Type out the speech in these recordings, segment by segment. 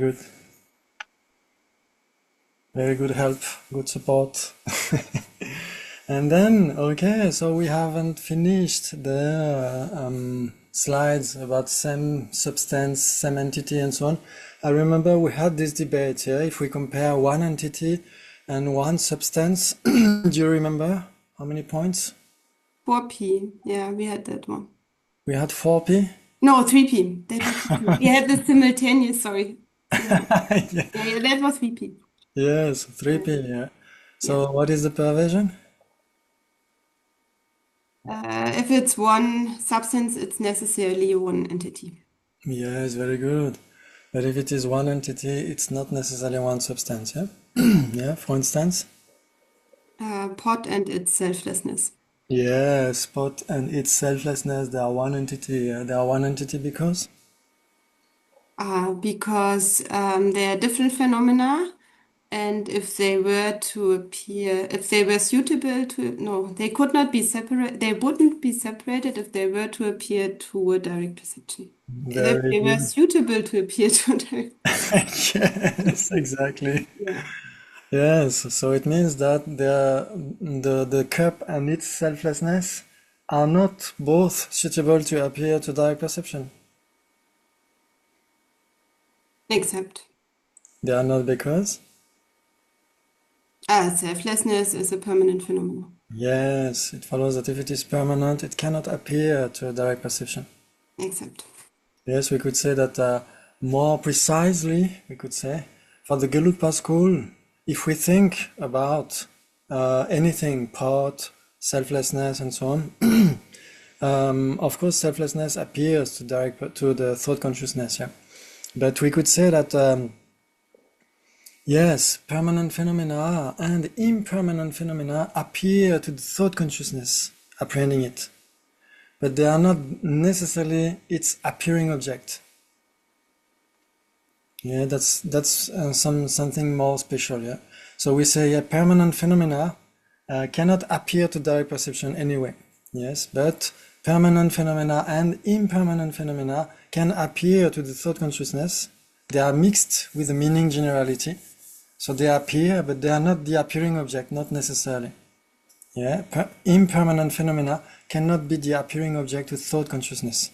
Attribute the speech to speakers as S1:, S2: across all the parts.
S1: Good. Very good help, good support. And then, okay, so we haven't finished the slides about same substance, same entity, and so on. I remember we had this debate, yeah, if we compare one entity and one substance. Do you remember how many points?
S2: 4p. Yeah, we had that one.
S1: We had 4p?
S2: No, 3p. That was 3p. We had the simultaneous, sorry.
S1: Yeah.
S2: Yeah, that was 3p.
S1: Yes, 3p, yeah.
S2: Yeah.
S1: So what is the perversion?
S2: If it's one substance, it's necessarily one entity.
S1: Yes, very good. But if it is one entity, it's not necessarily one substance, yeah? Yeah, for instance?
S2: Pot and its selflessness.
S1: Yes, spot and its selflessness, they are one entity. Yeah? They are one entity because?
S2: Because they are different phenomena, and if they were to appear, if they were suitable to, no, they could not be separate, they wouldn't be separated if they were to appear to a direct perception. If
S1: Very
S2: they were
S1: good.
S2: suitable to appear to a direct
S1: Yes, exactly.
S2: yeah.
S1: Yes, so it means that the cup and its selflessness are not both suitable to appear to direct perception.
S2: Except
S1: They are not because?
S2: selflessness is a permanent phenomenon.
S1: Yes, it follows that if it is permanent, it cannot appear to a direct perception.
S2: Except.
S1: Yes, we could say that more precisely, we could say, for the Gelugpa school, if we think about anything, pot, selflessness, and so on, of course, selflessness appears to the thought consciousness, yeah. But we could say that yes, permanent phenomena and impermanent phenomena appear to the thought consciousness, apprehending it, but they are not necessarily its appearing object. Yeah, that's something more special. Yeah, so we say permanent phenomena cannot appear to direct perception anyway. Yes, but permanent phenomena and impermanent phenomena can appear to the thought consciousness. They are mixed with the meaning generality. So they appear, but they are not the appearing object, not necessarily. Yeah, impermanent phenomena cannot be the appearing object to thought consciousness.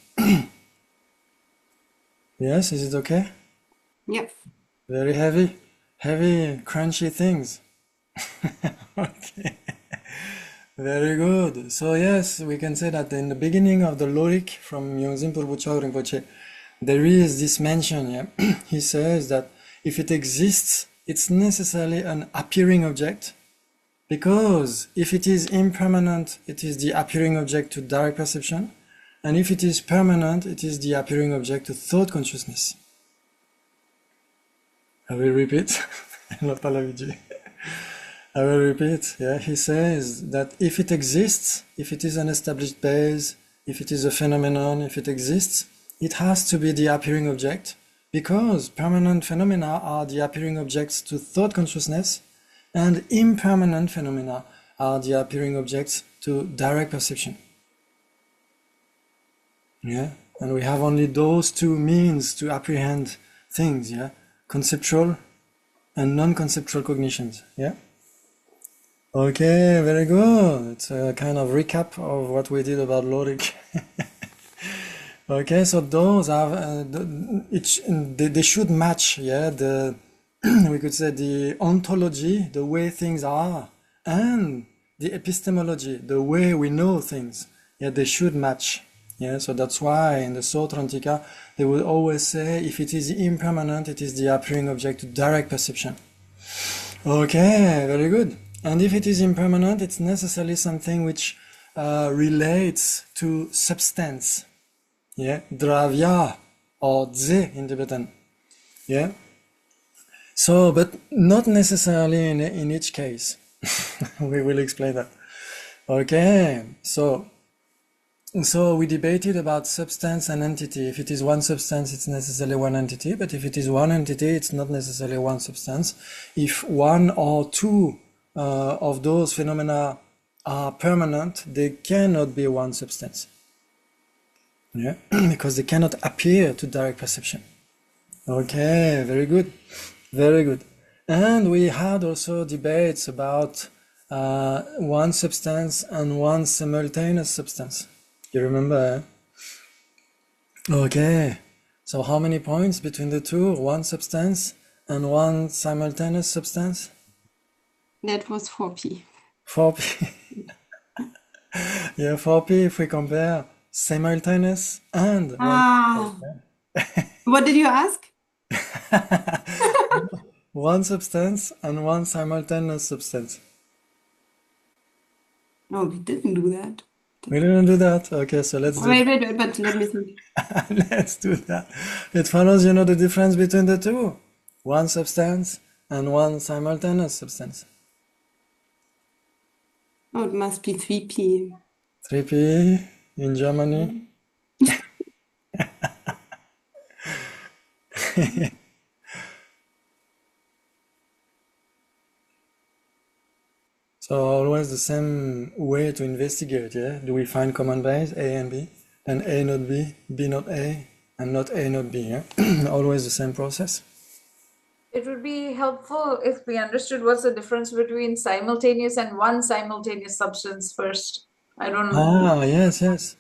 S1: Yes, is it okay?
S2: Yeah.
S1: Very heavy, crunchy things. Okay, very good. So yes, we can say that in the beginning of the Lorik from Yongzin Purbuchog Rinpoche, there is this mention. Yeah, he says that if it exists, it's necessarily an appearing object, because if it is impermanent, it is the appearing object to direct perception, and if it is permanent, it is the appearing object to thought consciousness. I will repeat. I will repeat. Yeah, he says that if it exists, if it is an established base, if it is a phenomenon, if it exists, it has to be the appearing object, because permanent phenomena are the appearing objects to thought consciousness, and impermanent phenomena are the appearing objects to direct perception. Yeah, and we have only those two means to apprehend things. Yeah, conceptual and non-conceptual cognitions. Yeah. Okay, very good. It's a kind of recap of what we did about logic. Okay, so those are they should match. Yeah, the we could say the ontology, the way things are, and the epistemology, the way we know things. Yeah, they should match. Yeah, so that's why in the Sutra Antica they will always say if it is impermanent, it is the appearing object to direct perception. Okay, very good. And if it is impermanent, it's necessarily something which relates to substance. Yeah, dravya or dze in Tibetan. Yeah. So, but not necessarily in each case. We will explain that. Okay, so we debated about substance and entity. If it is one substance, it's necessarily one entity, but if it is one entity, it's not necessarily one substance. If one or two of those phenomena are permanent, they cannot be one substance. Yeah, because they cannot appear to direct perception. Okay, very good. Very good. And we had also debates about one substance and one simultaneous substance. You remember? Okay. So how many points between the two? One substance and one simultaneous substance?
S2: That was 4p.
S1: 4p. Yeah, 4p if we compare simultaneous and one.
S2: Ah, what did you ask?
S1: One substance and one simultaneous substance.
S2: No, we didn't do that.
S1: We didn't do that. Okay, so let's do
S2: Wait, but let me think.
S1: let's do that. It follows, you know, the difference between the two. One substance and one simultaneous substance.
S2: Oh, it must be 3p.
S1: 3p in Germany. So always the same way to investigate, yeah? Do we find common base, A and B? Then A not B, B not A, and not A not B, yeah? Always the same process.
S3: It would be helpful if we understood what's the difference between simultaneous and one simultaneous substance first. I don't know.
S1: Ah, yes, yes.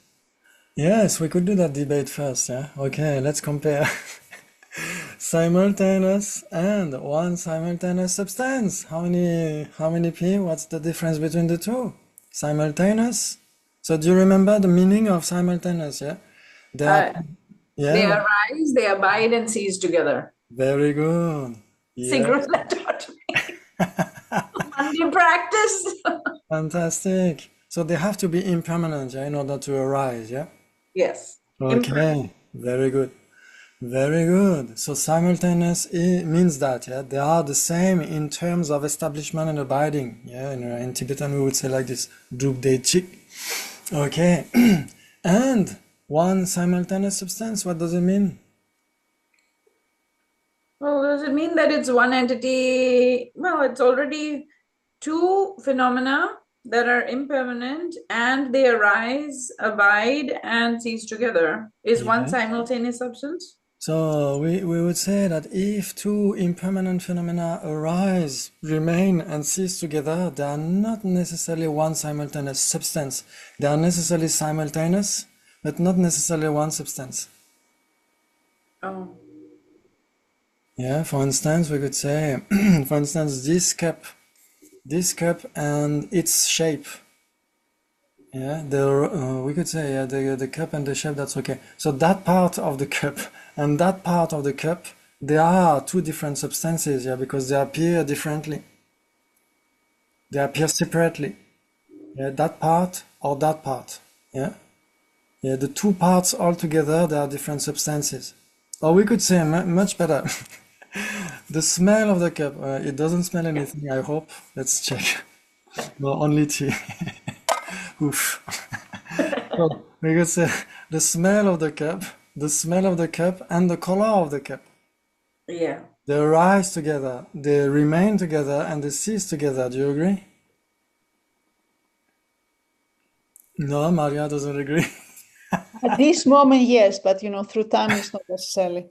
S1: Yes, we could do that debate first, yeah? Okay, let's compare simultaneous and one simultaneous substance. How many P? What's the difference between the two? Simultaneous. So do you remember the meaning of simultaneous, yeah? They are,
S3: They
S1: yeah,
S3: arise, they abide, and cease together.
S1: very good. Yeah,
S3: Secret that taught me. Monday practice.
S1: fantastic. So they have to be impermanent, yeah, in order to arise, yeah?
S3: Yes.
S1: Okay, very good. Very good. So simultaneous means that, yeah, they are the same in terms of establishment and abiding. Yeah, in Tibetan we would say like this, drup de chik. Okay. And one simultaneous substance, what does it mean?
S3: Well, does it mean that it's one entity? Well, it's already two phenomena that are impermanent and they arise, abide, and cease together. Is one
S1: Yeah.
S3: simultaneous substance?
S1: So we would say that if two impermanent phenomena arise, remain, and cease together, they are not necessarily one simultaneous substance. They are necessarily simultaneous, but not necessarily one substance.
S3: Oh.
S1: Yeah, for instance, we could say, for instance, this cup and its shape. Yeah, we could say, yeah, the cup and the shape, that's okay. So that part of the cup and that part of the cup, they are two different substances, yeah, because they appear differently. They appear separately. Yeah, that part or that part. Yeah. Yeah, the two parts all together, they are different substances. Or we could say much better. The smell of the cup, it doesn't smell anything, I hope. Let's check. No, only tea. Oof. So we could say the smell of the cup, and the color of the cup.
S3: Yeah.
S1: They arise together, they remain together, and they cease together. Do you agree? No, Maria doesn't agree.
S4: At this moment, yes, but through time, it's not necessarily.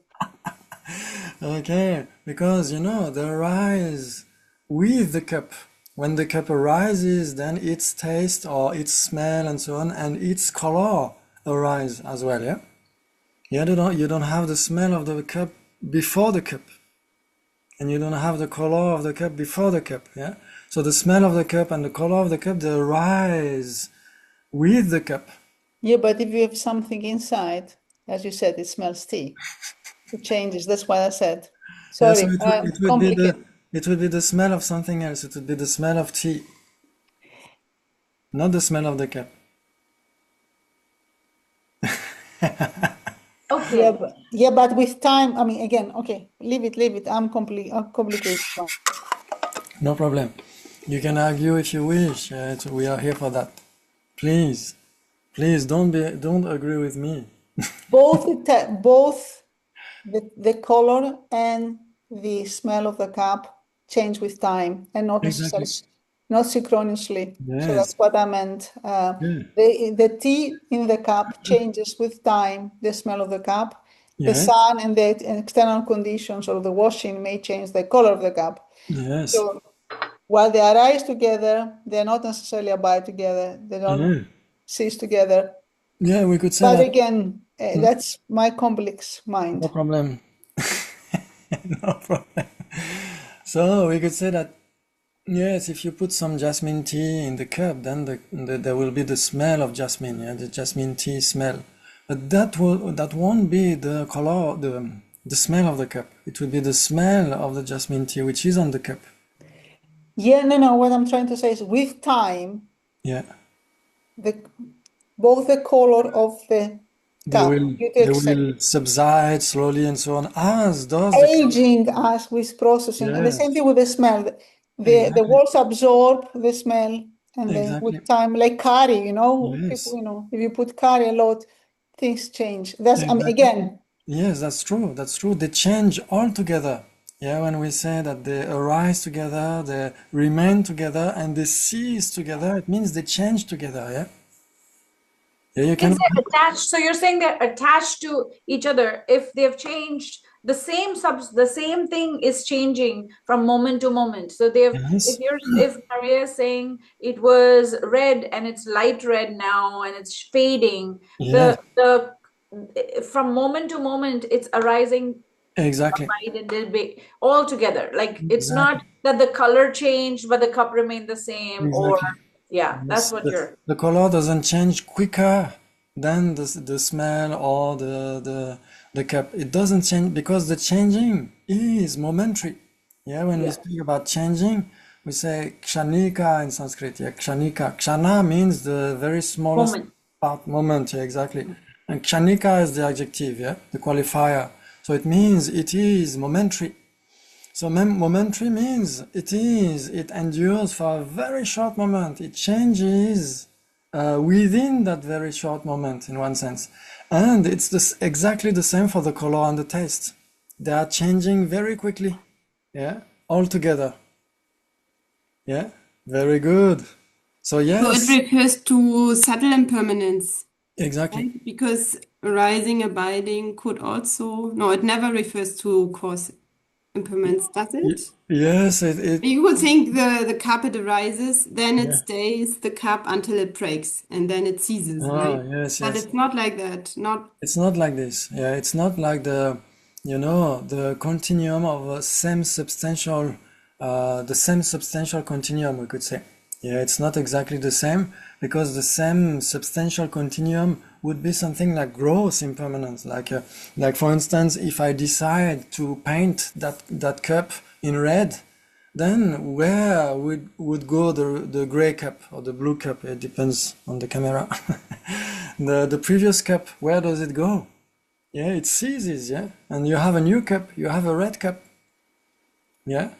S1: Okay, because they arise with the cup. When the cup arises, then its taste or its smell and so on, and its color arise as well, yeah? You don't have the smell of the cup before the cup, and you don't have the color of the cup before the cup, yeah? So the smell of the cup and the color of the cup, they arise with the cup.
S4: Yeah, but if you have something inside, as you said, it smells tea. It changes. That's what I said.
S1: Yeah,
S4: Sorry,
S1: so it would be
S4: complicated.
S1: it would be the smell of something else. It would be the smell of tea, not the smell of the cup.
S4: Okay. Yeah, but with time, I mean, again, okay, leave it. I'm complicated.
S1: No problem. You can argue if you wish. We are here for that. Please don't agree with me.
S4: Both the color and the smell of the cup change with time, and not
S1: Exactly.
S4: necessarily, not synchronously. So
S1: Yes.
S4: that's what I meant.
S1: Yeah.
S4: The tea in the cup changes with time, the smell of the cup, The
S1: Yes,
S4: sun and the external conditions or the washing may change the color of the cup.
S1: yes,
S4: So while they arise together, they're not necessarily abide together. They don't
S1: yeah.
S4: cease together.
S1: Yeah, we could say
S4: But
S1: that.
S4: again, that's my complex
S1: No
S4: mind.
S1: problem. No problem. So we could say that, yes, if you put some jasmine tea in the cup, then there will be the smell of jasmine, yeah, the jasmine tea smell. But that won't be the color, the smell of the cup. It will be the smell of the jasmine tea which is on the cup.
S4: Yeah, no. What I'm trying to say is, with time,
S1: Yeah,
S4: both the color of the
S1: they
S4: cup,
S1: will
S4: due to
S1: they will subside slowly and so on, as does the cup.
S4: aging us with processing, and the same
S1: Yes,
S4: thing with the smell. The
S1: exactly,
S4: walls absorb the smell, and then
S1: exactly.
S4: with time, like curry, people,
S1: Yes,
S4: if you put curry a lot, things change. That's,
S1: exactly.
S4: again,
S1: Yes, that's true. That's true. They change altogether. Yeah, when we say that they arise together, they remain together, and they cease together, it means they change together. Yeah, yeah. You
S3: Is
S1: cannot.
S3: it attached? So you're saying they're attached to each other. If they've changed, the same thing is changing from moment to moment. So
S1: Yes,
S3: if Maria is saying it was red and it's light red now and it's fading,
S1: yes,
S3: the from moment to moment it's arising
S1: exactly,
S3: all together. Like it's not
S1: exactly,
S3: that the color changed but the cup remained the same, or
S1: exactly.
S3: yeah, that's
S1: Yes,
S3: what you're.
S1: the color doesn't change quicker than the smell or the cup. It doesn't change because the changing is momentary. Yeah, when we
S3: Yeah.
S1: speak about changing, we say kshanika in Sanskrit. Yeah, kshanika. Kshana means the very smallest
S3: Moment.
S1: part, moment. Yeah, exactly. And kshanika is the adjective. Yeah, the qualifier. So it means it is momentary. So momentary means it endures for a very short moment. It changes within that very short moment in one sense. And it's exactly the same for the color and the taste. They are changing very quickly. Yeah, all together. Yeah, very good. So
S2: So it
S1: yes,
S2: refers to subtle impermanence,
S1: exactly.
S2: right? Because arising, abiding could also, no, it never refers to cause impermanence, does it?
S1: Yes,
S2: You would think the cup it arises, then it
S1: yeah.
S2: stays the cup until it breaks, and then it ceases,
S1: Ah,
S2: right?
S1: yes,
S2: But
S1: yes.
S2: it's not like that. Not
S1: It's not like this. Yeah, it's not like the continuum of a the same substantial continuum, we could say. Yeah, it's not exactly the same because the same substantial continuum would be something like gross impermanence. Like for instance, if I decide to paint that cup in red, then where would go the gray cup or the blue cup? It depends on the camera. The previous cup, where does it go? Yeah, it ceases, yeah. And you have a new cup, you have a red cup, yeah.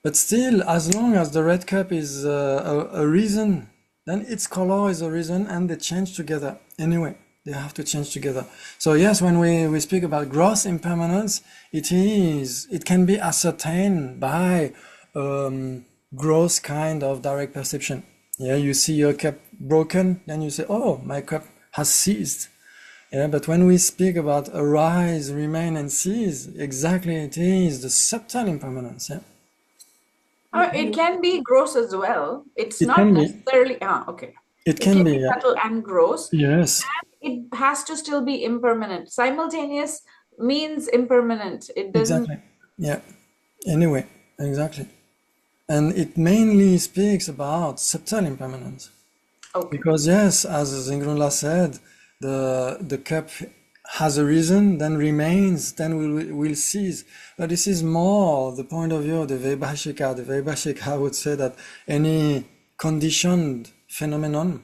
S1: But still, as long as the red cup is a reason, then its color is a reason, and they change together. Anyway, they have to change together. So yes, when we speak about gross impermanence, it can be ascertained by gross kind of direct perception. Yeah, you see your cup broken, then you say, "Oh, my cup has ceased." Yeah, but when we speak about arise, remain, and cease, exactly it is the subtle impermanence. Yeah,
S3: It can be gross as well. It's
S1: it
S3: not
S1: can be.
S3: necessarily, okay.
S1: It
S3: It
S1: can
S3: can
S1: be.
S3: be
S1: Yeah.
S3: subtle and gross.
S1: Yes.
S3: It has to still be impermanent. Simultaneous means impermanent. It doesn't.
S1: Exactly. Yeah. Anyway, exactly. And it mainly speaks about subtle impermanence.
S3: Okay.
S1: Because yes, as Zingrunla said, the cup has a reason, then remains, then will cease. But this is more the point of view of the Vaibhashika. The Vaibhashika would say that any conditioned phenomenon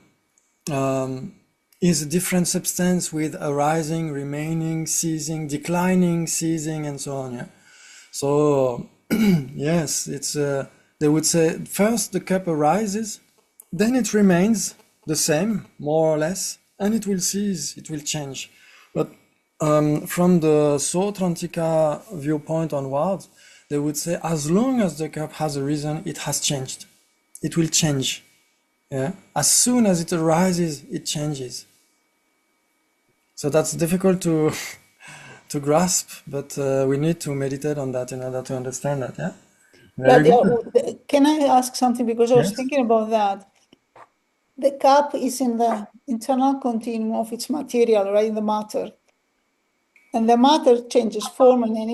S1: is a different substance with arising, remaining, ceasing, declining, ceasing, and so on. Yeah. So yes, it's they would say first the cup arises, then it remains the same, more or less, and it will cease, it will change. But from the Sautrantika viewpoint onwards, they would say as long as the cup has a reason, it has changed. It will change. Yeah. As soon as it arises, it changes. So that's difficult to to grasp, but we need to meditate on that in order to understand that. Yeah,
S4: But
S1: very good.
S4: can I ask something? Because I was
S1: Yes.
S4: thinking about that. The cup is in the internal continuum of its material, right? In the matter. And the matter changes form, and in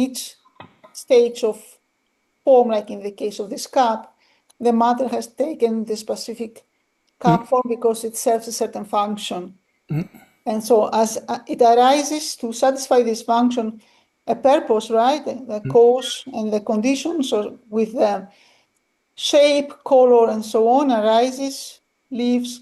S4: each stage of form, like in the case of this cup, the matter has taken the specific cup form because it serves a certain function. And so as it arises to satisfy this function, a purpose, right? The cause and the conditions, or with the shape, color, and so on, arises, lives,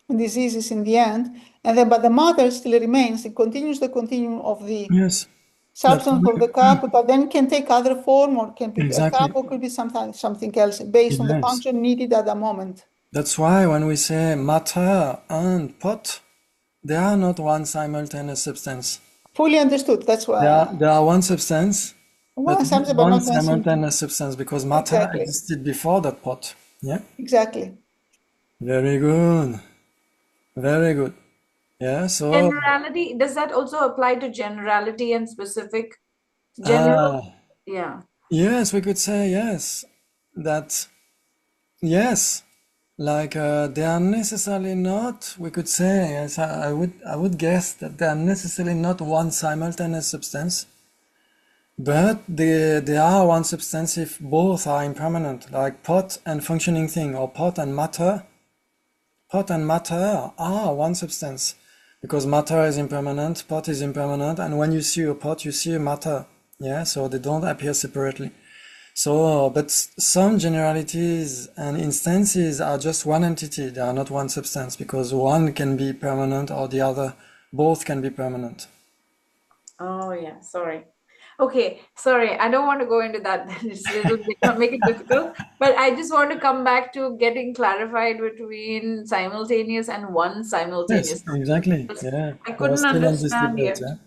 S4: and diseases in the end. And then, but the matter still remains. It continues the continuum of the
S1: Yes.
S4: substance of the cup, but then can take other form, or can be a
S1: Exactly.
S4: cup, or could be sometimes something else based on the
S1: Yes.
S4: function needed at the moment.
S1: That's why when we say matter and pot, they are not one simultaneous substance.
S4: Fully understood. That's why
S1: They are one substance, but
S4: one substance, but
S1: one
S4: not one symptom.
S1: simultaneous substance, because matter
S4: Exactly.
S1: existed before that pot. Yeah.
S4: Exactly.
S1: Very good. Very good. Yeah. So
S3: Generality, does that also apply to generality and specific? General, yeah.
S1: yes, we could say yes. That yes. Like they are necessarily not, we could say, yes, I would guess that they are necessarily not one simultaneous substance, but they are one substance if both are impermanent, like pot and functioning thing, or pot and matter. Pot and matter are one substance, because matter is impermanent, pot is impermanent, and when you see a pot, you see a matter. Yeah, so they don't appear separately. So, but some generalities and instances are just one entity, they are not one substance, because one can be permanent or the other, both can be permanent.
S3: Oh, yeah, sorry. Okay, sorry, I don't want to go into that. It'll make it difficult. But I just want to come back to getting clarified between simultaneous and one
S1: Yes,
S3: simultaneous.
S1: exactly. Yeah,
S3: I
S1: we're
S3: couldn't
S1: still on this
S3: understand
S1: debate.
S3: yet.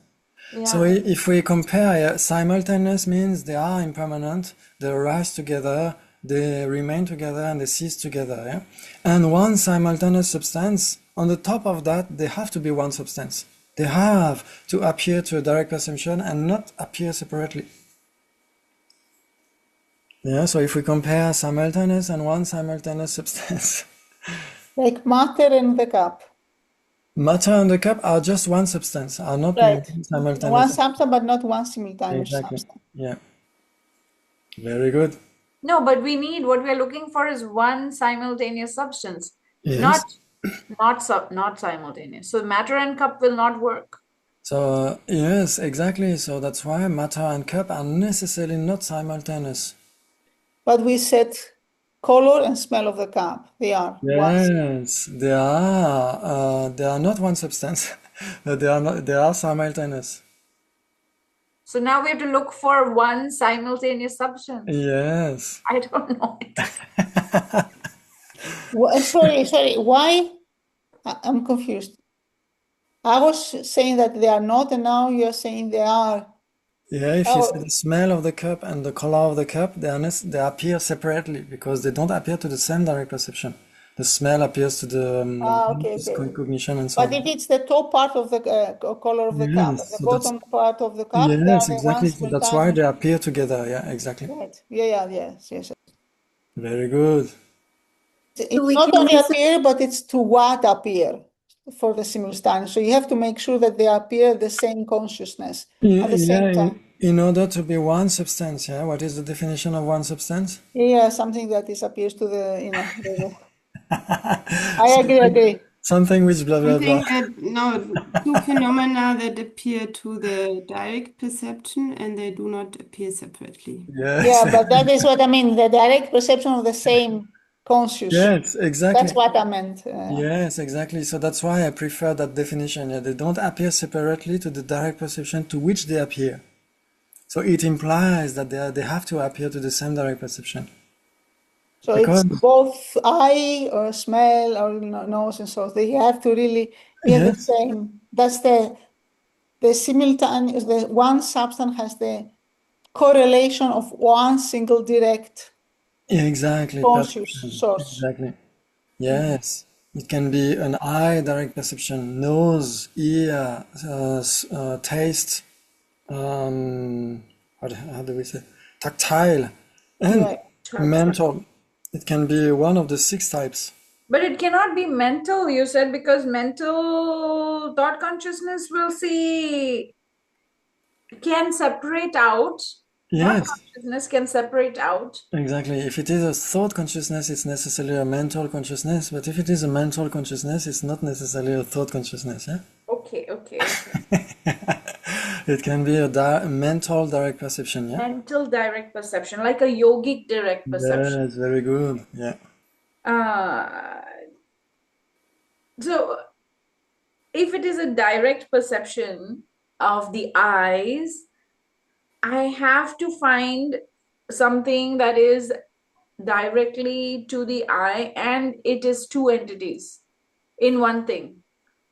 S1: Yeah. So
S3: Yeah.
S1: if we compare, simultaneous means they are impermanent, they arise together, they remain together, and they cease together. Yeah? And one simultaneous substance, on the top of that, they have to be one substance. They have to appear to a direct perception and not appear separately. Yeah, so if we compare simultaneous and one simultaneous substance,
S4: Like matter and the cup.
S1: matter and the cup are just one substance, are not
S4: Right.
S1: one simultaneous.
S4: One substance, but not one simultaneous
S1: Exactly.
S4: substance.
S1: Yeah. Very good.
S3: No, but we need, what we're looking for is one simultaneous substance,
S1: Yes.
S3: not simultaneous. So matter and cup will not work.
S1: So, yes, exactly. So that's why matter and cup are necessarily not simultaneous.
S4: But we said color and smell of the cup. They are one.
S1: Yes, they are not one substance, but they are simultaneous.
S3: So now we have to look for one simultaneous substance.
S1: Yes.
S3: I don't know it.
S4: Sorry. Why? I'm confused. I was saying that they are not, and now you're saying they are.
S1: Yeah, if you see the smell of the cup and the color of the cup, they appear separately because they don't appear to the same direct perception. The smell appears to the
S4: Okay.
S1: cognition and so
S4: But
S1: on.
S4: if it's the top part of the color of the cup,
S1: Yes,
S4: the
S1: so
S4: bottom part of the cup, they are
S1: yes,
S4: the
S1: exactly.
S4: ones
S1: So that's why they
S4: simultaneous.
S1: appear together. Yeah, exactly.
S4: Right. Yes.
S1: Very good.
S4: It's not only appear, but it's to what appear for the simultaneous. So you have to make sure that they appear the same consciousness at the same time.
S1: In order to be one substance, yeah. What is the definition of one substance?
S4: Yeah, something that appears to I agree.
S1: Something which blah blah blah.
S2: Two phenomena that appear to the direct perception and they do not appear separately.
S1: Yes.
S4: Yeah, but that is what I mean. The direct perception of the same conscious.
S1: Yes, exactly.
S4: That's what I meant.
S1: Yes, exactly. So that's why I prefer that definition. Yeah, they don't appear separately to the direct perception to which they appear. So it implies that they have to appear to the same direct perception.
S4: So it's both eye or smell or nose and so they have to really be the same. That's the simultaneous. The one substance has the correlation of one single direct
S1: exactly
S4: conscious source.
S1: Exactly. Yes. It can be an eye direct perception, nose, ear, taste, how do we say, tactile, and
S4: Right.
S1: mental. It can be one of the 6 types.
S3: But it cannot be mental, you said, because mental thought consciousness can separate out. Thought
S1: Yes,
S3: consciousness can separate out.
S1: exactly. If it is a thought consciousness, it's necessarily a mental consciousness. But if it is a mental consciousness, it's not necessarily a thought consciousness. Yeah.
S3: Okay.
S1: It can be a mental direct perception. Yeah.
S3: Mental direct perception, like a yogic direct perception.
S1: Yes, very good. Yeah.
S3: So if it is a direct perception of the eyes, I have to find something that is directly to the eye, and it is 2 entities in one thing.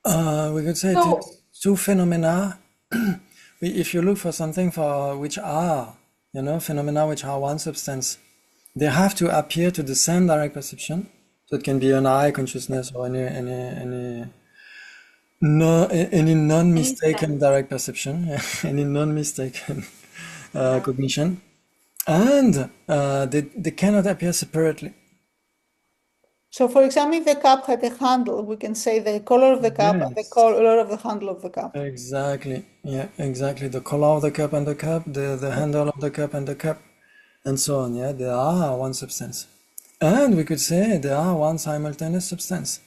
S1: We could say it
S3: So
S1: is 2 phenomena. If you look for something for which are, phenomena which are one substance, they have to appear to the same direct perception. So it can be an eye consciousness or any non-mistaken direct perception, any non-mistaken cognition, and they cannot appear separately.
S4: So, for example, if the cup had a handle, we can say the color of the cup and the
S1: Yes.
S4: color of the handle of the cup.
S1: Exactly. Yeah, exactly. The color of the cup and the cup, the handle of the cup and the cup, and so on. Yeah, they are one substance. And we could say they are one simultaneous substance.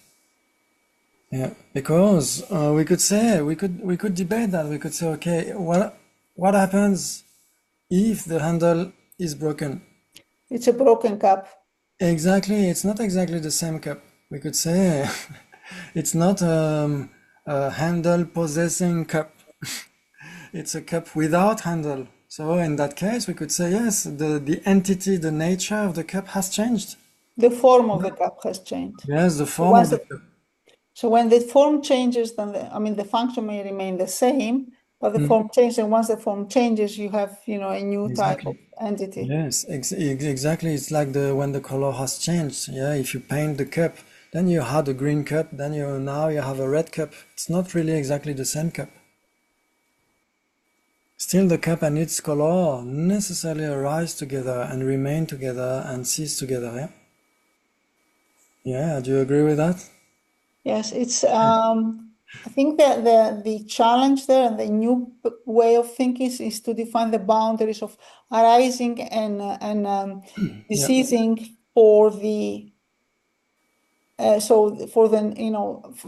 S1: Yeah, because we could say we could debate that. We could say, okay, what happens if the handle is broken?
S4: It's a broken cup.
S1: Exactly, it's not exactly the same cup. We could say it's not a handle possessing cup. It's a cup without handle. So in that case, we could say yes, the entity, the nature of the cup has changed.
S4: The form of the cup has changed.
S1: Yes, the form
S4: Once
S1: of the cup.
S4: So when the form changes, then the function may remain the same, but the form changes. And once the form changes, you have, a new type of
S1: Exactly.
S4: entity.
S1: Yes, exactly. It's like when the color has changed. Yeah, if you paint the cup, then you had a green cup, then now you have a red cup. It's not really exactly the same cup. Still, the cup and its color necessarily arise together and remain together and cease together. Yeah. Yeah. Do you agree with that?
S4: Yes, it's. I think that the challenge there and the new way of thinking is to define the boundaries of arising and
S1: Yeah.
S4: ceasing for the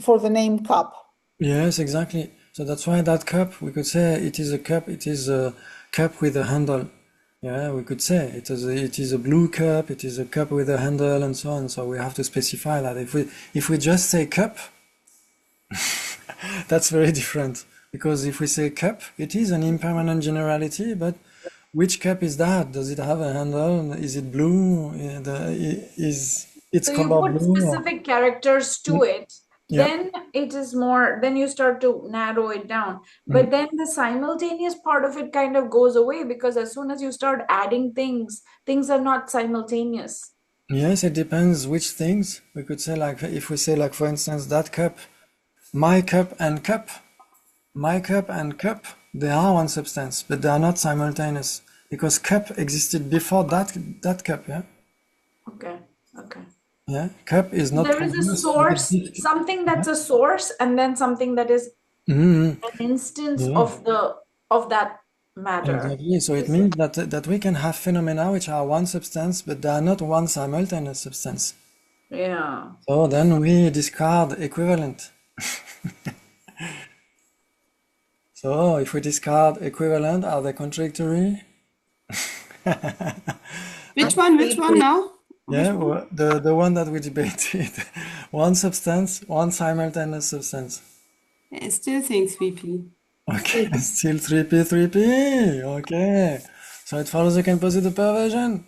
S4: for the name cup.
S1: Yes, exactly. So that's why that cup, we could say it is a cup. It is a cup with a handle. Yeah, we could say it is a blue cup. It is a cup with a handle, and so on. So we have to specify that. If we just say cup, that's very different. Because if we say cup, it is an impermanent generality. But which cup is that? Does it have a handle? Is it blue? Is its
S3: So you
S1: color
S3: put
S1: blue?
S3: specific characters to it,
S1: Yeah.
S3: then it is more, then you start to narrow it down. But then the simultaneous part of it kind of goes away, because as soon as you start adding things are not simultaneous.
S1: Yes, it depends which things. We could say, like, if we say, like, for instance, that cup, my cup and cup, they are one substance, but they are not simultaneous because cup existed before that cup. Yeah,
S3: Okay.
S1: yeah. Cup is not
S3: There is a
S1: produced
S3: source,
S1: with this.
S3: something that's a source, and then something that is
S1: Mhm.
S3: an instance
S1: Yeah.
S3: of that matter.
S1: Exactly. So it means that we can have phenomena which are one substance, but they are not one simultaneous substance.
S3: Yeah.
S1: So then we discard equivalent. So if we discard equivalent, are they contradictory?
S2: Which one now?
S1: Yeah, the one that we debated. One substance, one simultaneous substance.
S2: I still think 3P.
S1: Okay, still 3P. Okay. So it follows you can posit the perversion.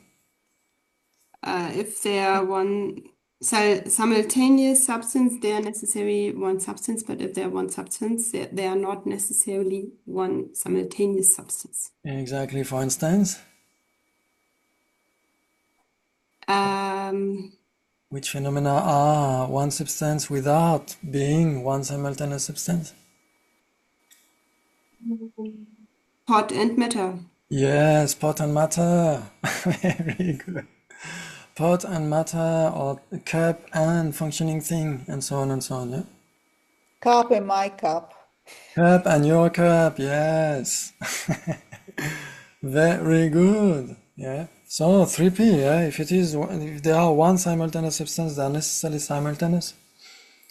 S2: If they are one simultaneous substance, they are necessarily one substance, but if they are one substance, they are not necessarily one simultaneous substance.
S1: Exactly, for instance. Which phenomena are one substance without being one simultaneous substance?
S2: Pot and matter.
S1: Yes, pot and matter. Very good. Pot and matter, or cup and functioning thing, and so on and so on. Yeah.
S4: Cup and my cup.
S1: Cup and your cup. Yes. Very good. Yeah. So 3P. Yeah. If they are one simultaneous substance, they are necessarily simultaneous.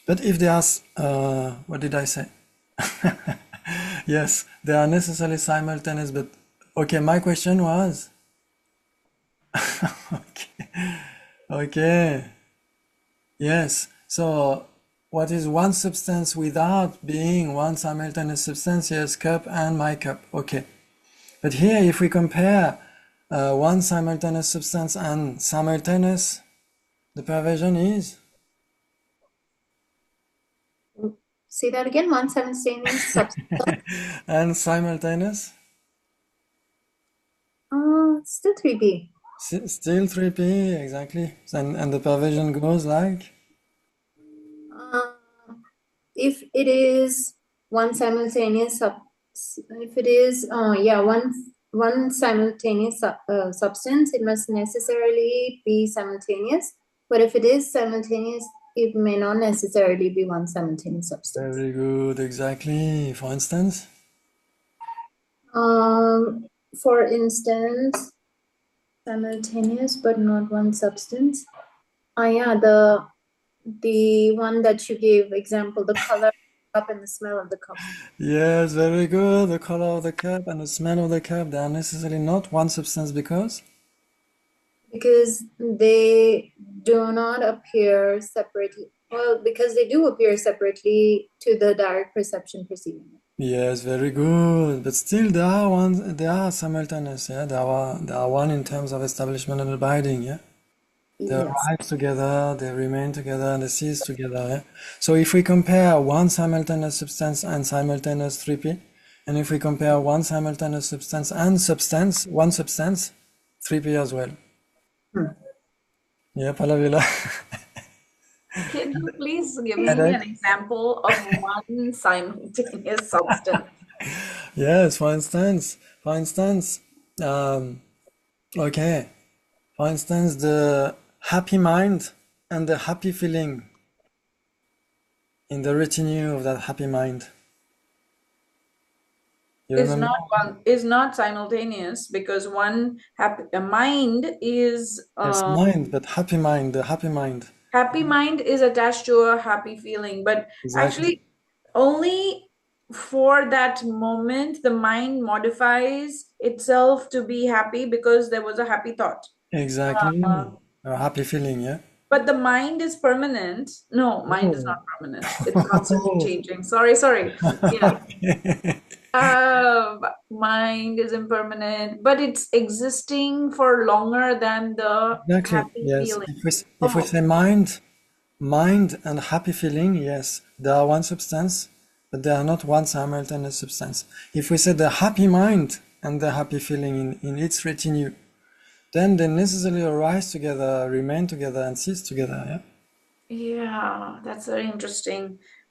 S1: But if they are, what did I say? Yes, they are necessarily simultaneous. But okay, my question was. Okay. Okay. Yes. So, what is one substance without being one simultaneous substance? Yes, cup and my cup. Okay. But here, if we compare one simultaneous substance and simultaneous, the perversion is
S5: Say that again. One simultaneous substance.
S1: and simultaneous.
S5: Still 3B.
S1: Still 3P, exactly. And the perversion goes like?
S5: If it is one simultaneous if it is one simultaneous substance, it must necessarily be simultaneous. But if it is simultaneous, it may not necessarily be one simultaneous substance.
S1: Very good, exactly. For instance?
S5: For instance, simultaneous but not one substance. Yeah, the one that you gave example, the color of the cup and the smell of the cup.
S1: Yes, very good. The color of the cup and the smell of the cup, they are necessarily not one substance because
S5: they do not appear separately. Well, because they do appear separately to the direct perception perceiving it.
S1: yes, very good. But still they are simultaneous, yeah. They are one in terms of establishment and abiding, yeah. They
S5: Yes.
S1: arise together, they remain together, and they cease together, yeah. So if we compare one simultaneous substance and simultaneous 3P, and if we compare one simultaneous substance and one substance, 3P as well. Yeah, Palavila.
S3: Can you please give me an example of one simultaneous substance?
S1: Yes, for instance, okay, for instance, the happy mind and the happy feeling in the retinue of that happy mind. You remember?
S3: Is not simultaneous, because a mind is
S1: Yes, mind, but happy mind, the happy mind.
S3: happy mind is attached to a happy feeling, but
S1: Exactly.
S3: actually only for that moment the mind modifies itself to be happy because there was a happy thought.
S1: Exactly. A happy feeling, yeah.
S3: But the mind is permanent. No, mind is not permanent. It's constantly changing. Sorry. Yeah. Mind is impermanent, but it's existing for longer than the
S1: Exactly.
S3: happy
S1: Yes.
S3: feeling.
S1: If we say mind and happy feeling, yes, they are one substance, but they are not one simultaneous substance. If we say the happy mind and the happy feeling in its retinue, then they necessarily arise together, remain together, and cease together. Yeah.
S3: Yeah, that's very interesting.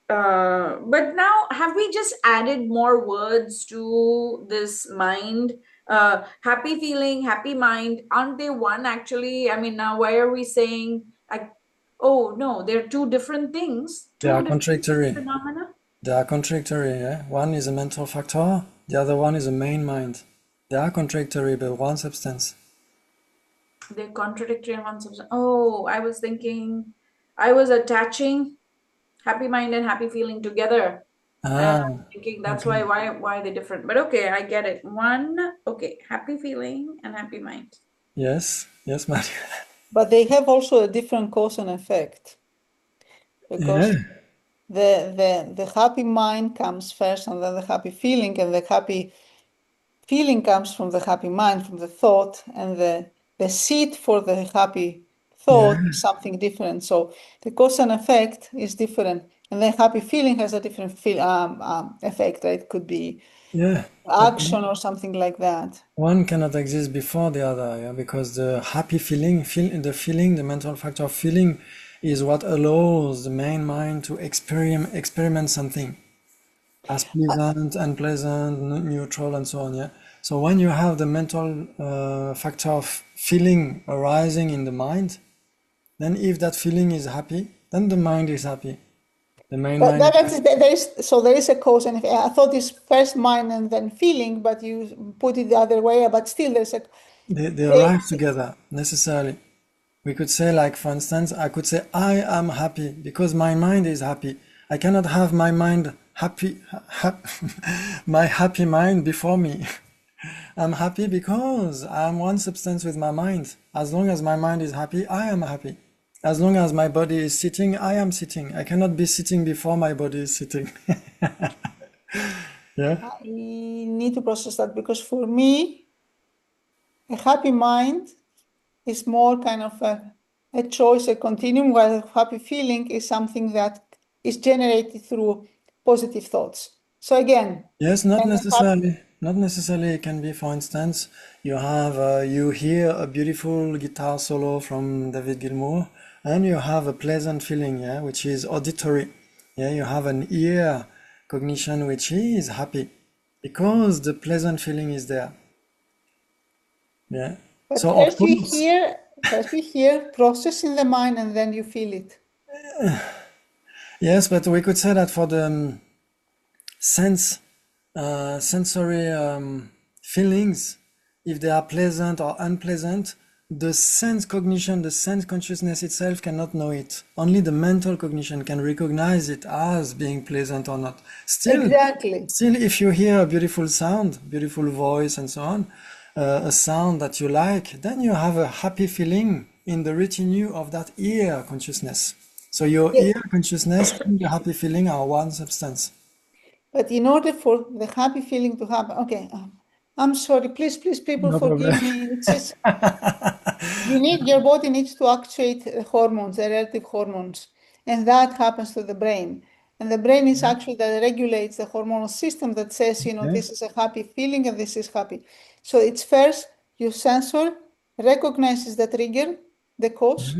S3: But now, have we just added more words to this mind? Happy feeling, happy mind, aren't they one actually? I mean, now why are we saying, oh no, they're two different things,
S1: They
S3: two
S1: are
S3: different
S1: contradictory.
S3: phenomena?
S1: They are contradictory. Yeah. One is a mental factor, the other one is a main mind. They are contradictory, but one substance.
S3: They're contradictory in one substance. Oh, I was attaching happy mind and happy feeling together. And I'm thinking that's
S1: okay.
S3: why they're different. But okay, I get it. Happy feeling and happy mind.
S1: Yes, Maria.
S4: But they have also a different cause and effect. Because the happy mind comes first and then the happy feeling, and the happy feeling comes from the happy mind, from the thought, and the seed for the happy thought is something different. So the cause and effect is different, and then happy feeling has a different effect. Right? It could be action or something like that.
S1: One cannot exist before the other, yeah, because the happy feeling, the mental factor of feeling, is what allows the main mind to experiment something. as pleasant, unpleasant, neutral, and so on. Yeah. So when you have the mental factor of feeling arising in the mind, then if that feeling is happy, then the mind is happy. The main
S4: But
S1: mind.
S4: there is a cause and effect. I thought it's first mind and then feeling, but you put it the other way. But still, there's a
S1: They arrive together necessarily. We could say, like, for instance, I could say, I am happy because my mind is happy. I cannot have my mind happy, my happy mind before me. I'm happy because I'm one substance with my mind. As long as my mind is happy, I am happy. As long as my body is sitting, I am sitting. I cannot be sitting before my body is sitting. Yeah.
S4: I need to process that because for me, a happy mind is more kind of a choice, a continuum, while a happy feeling is something that is generated through positive thoughts. So again,
S1: Yes, not necessarily. Not necessarily. It can be, for instance, you hear a beautiful guitar solo from David Gilmour, and you have a pleasant feeling, yeah, which is auditory. Yeah, you have an ear cognition which is happy because the pleasant feeling is there. Yeah.
S4: but
S1: So of
S4: first we
S1: course,
S4: hear, process in the mind, and then you feel it.
S1: yes, but we could say that for the sensory feelings, if they are pleasant or unpleasant, the sense cognition, the sense consciousness itself cannot know it. Only the mental cognition can recognize it as being pleasant or not. Still, if you hear a beautiful sound, beautiful voice and so on, a sound that you like, then you have a happy feeling in the retinue of that ear consciousness. So your ear consciousness and your happy feeling are one substance.
S4: But in order for the happy feeling to happen, okay, I'm sorry, please, people,
S1: No
S4: forgive
S1: problem.
S4: me. It's just, your body needs to actuate hormones, the relative hormones, and that happens to the brain. And the brain is actually that regulates the hormonal system that says, this is a happy feeling and this is happy. So it's first your sensor recognizes the trigger, the cause,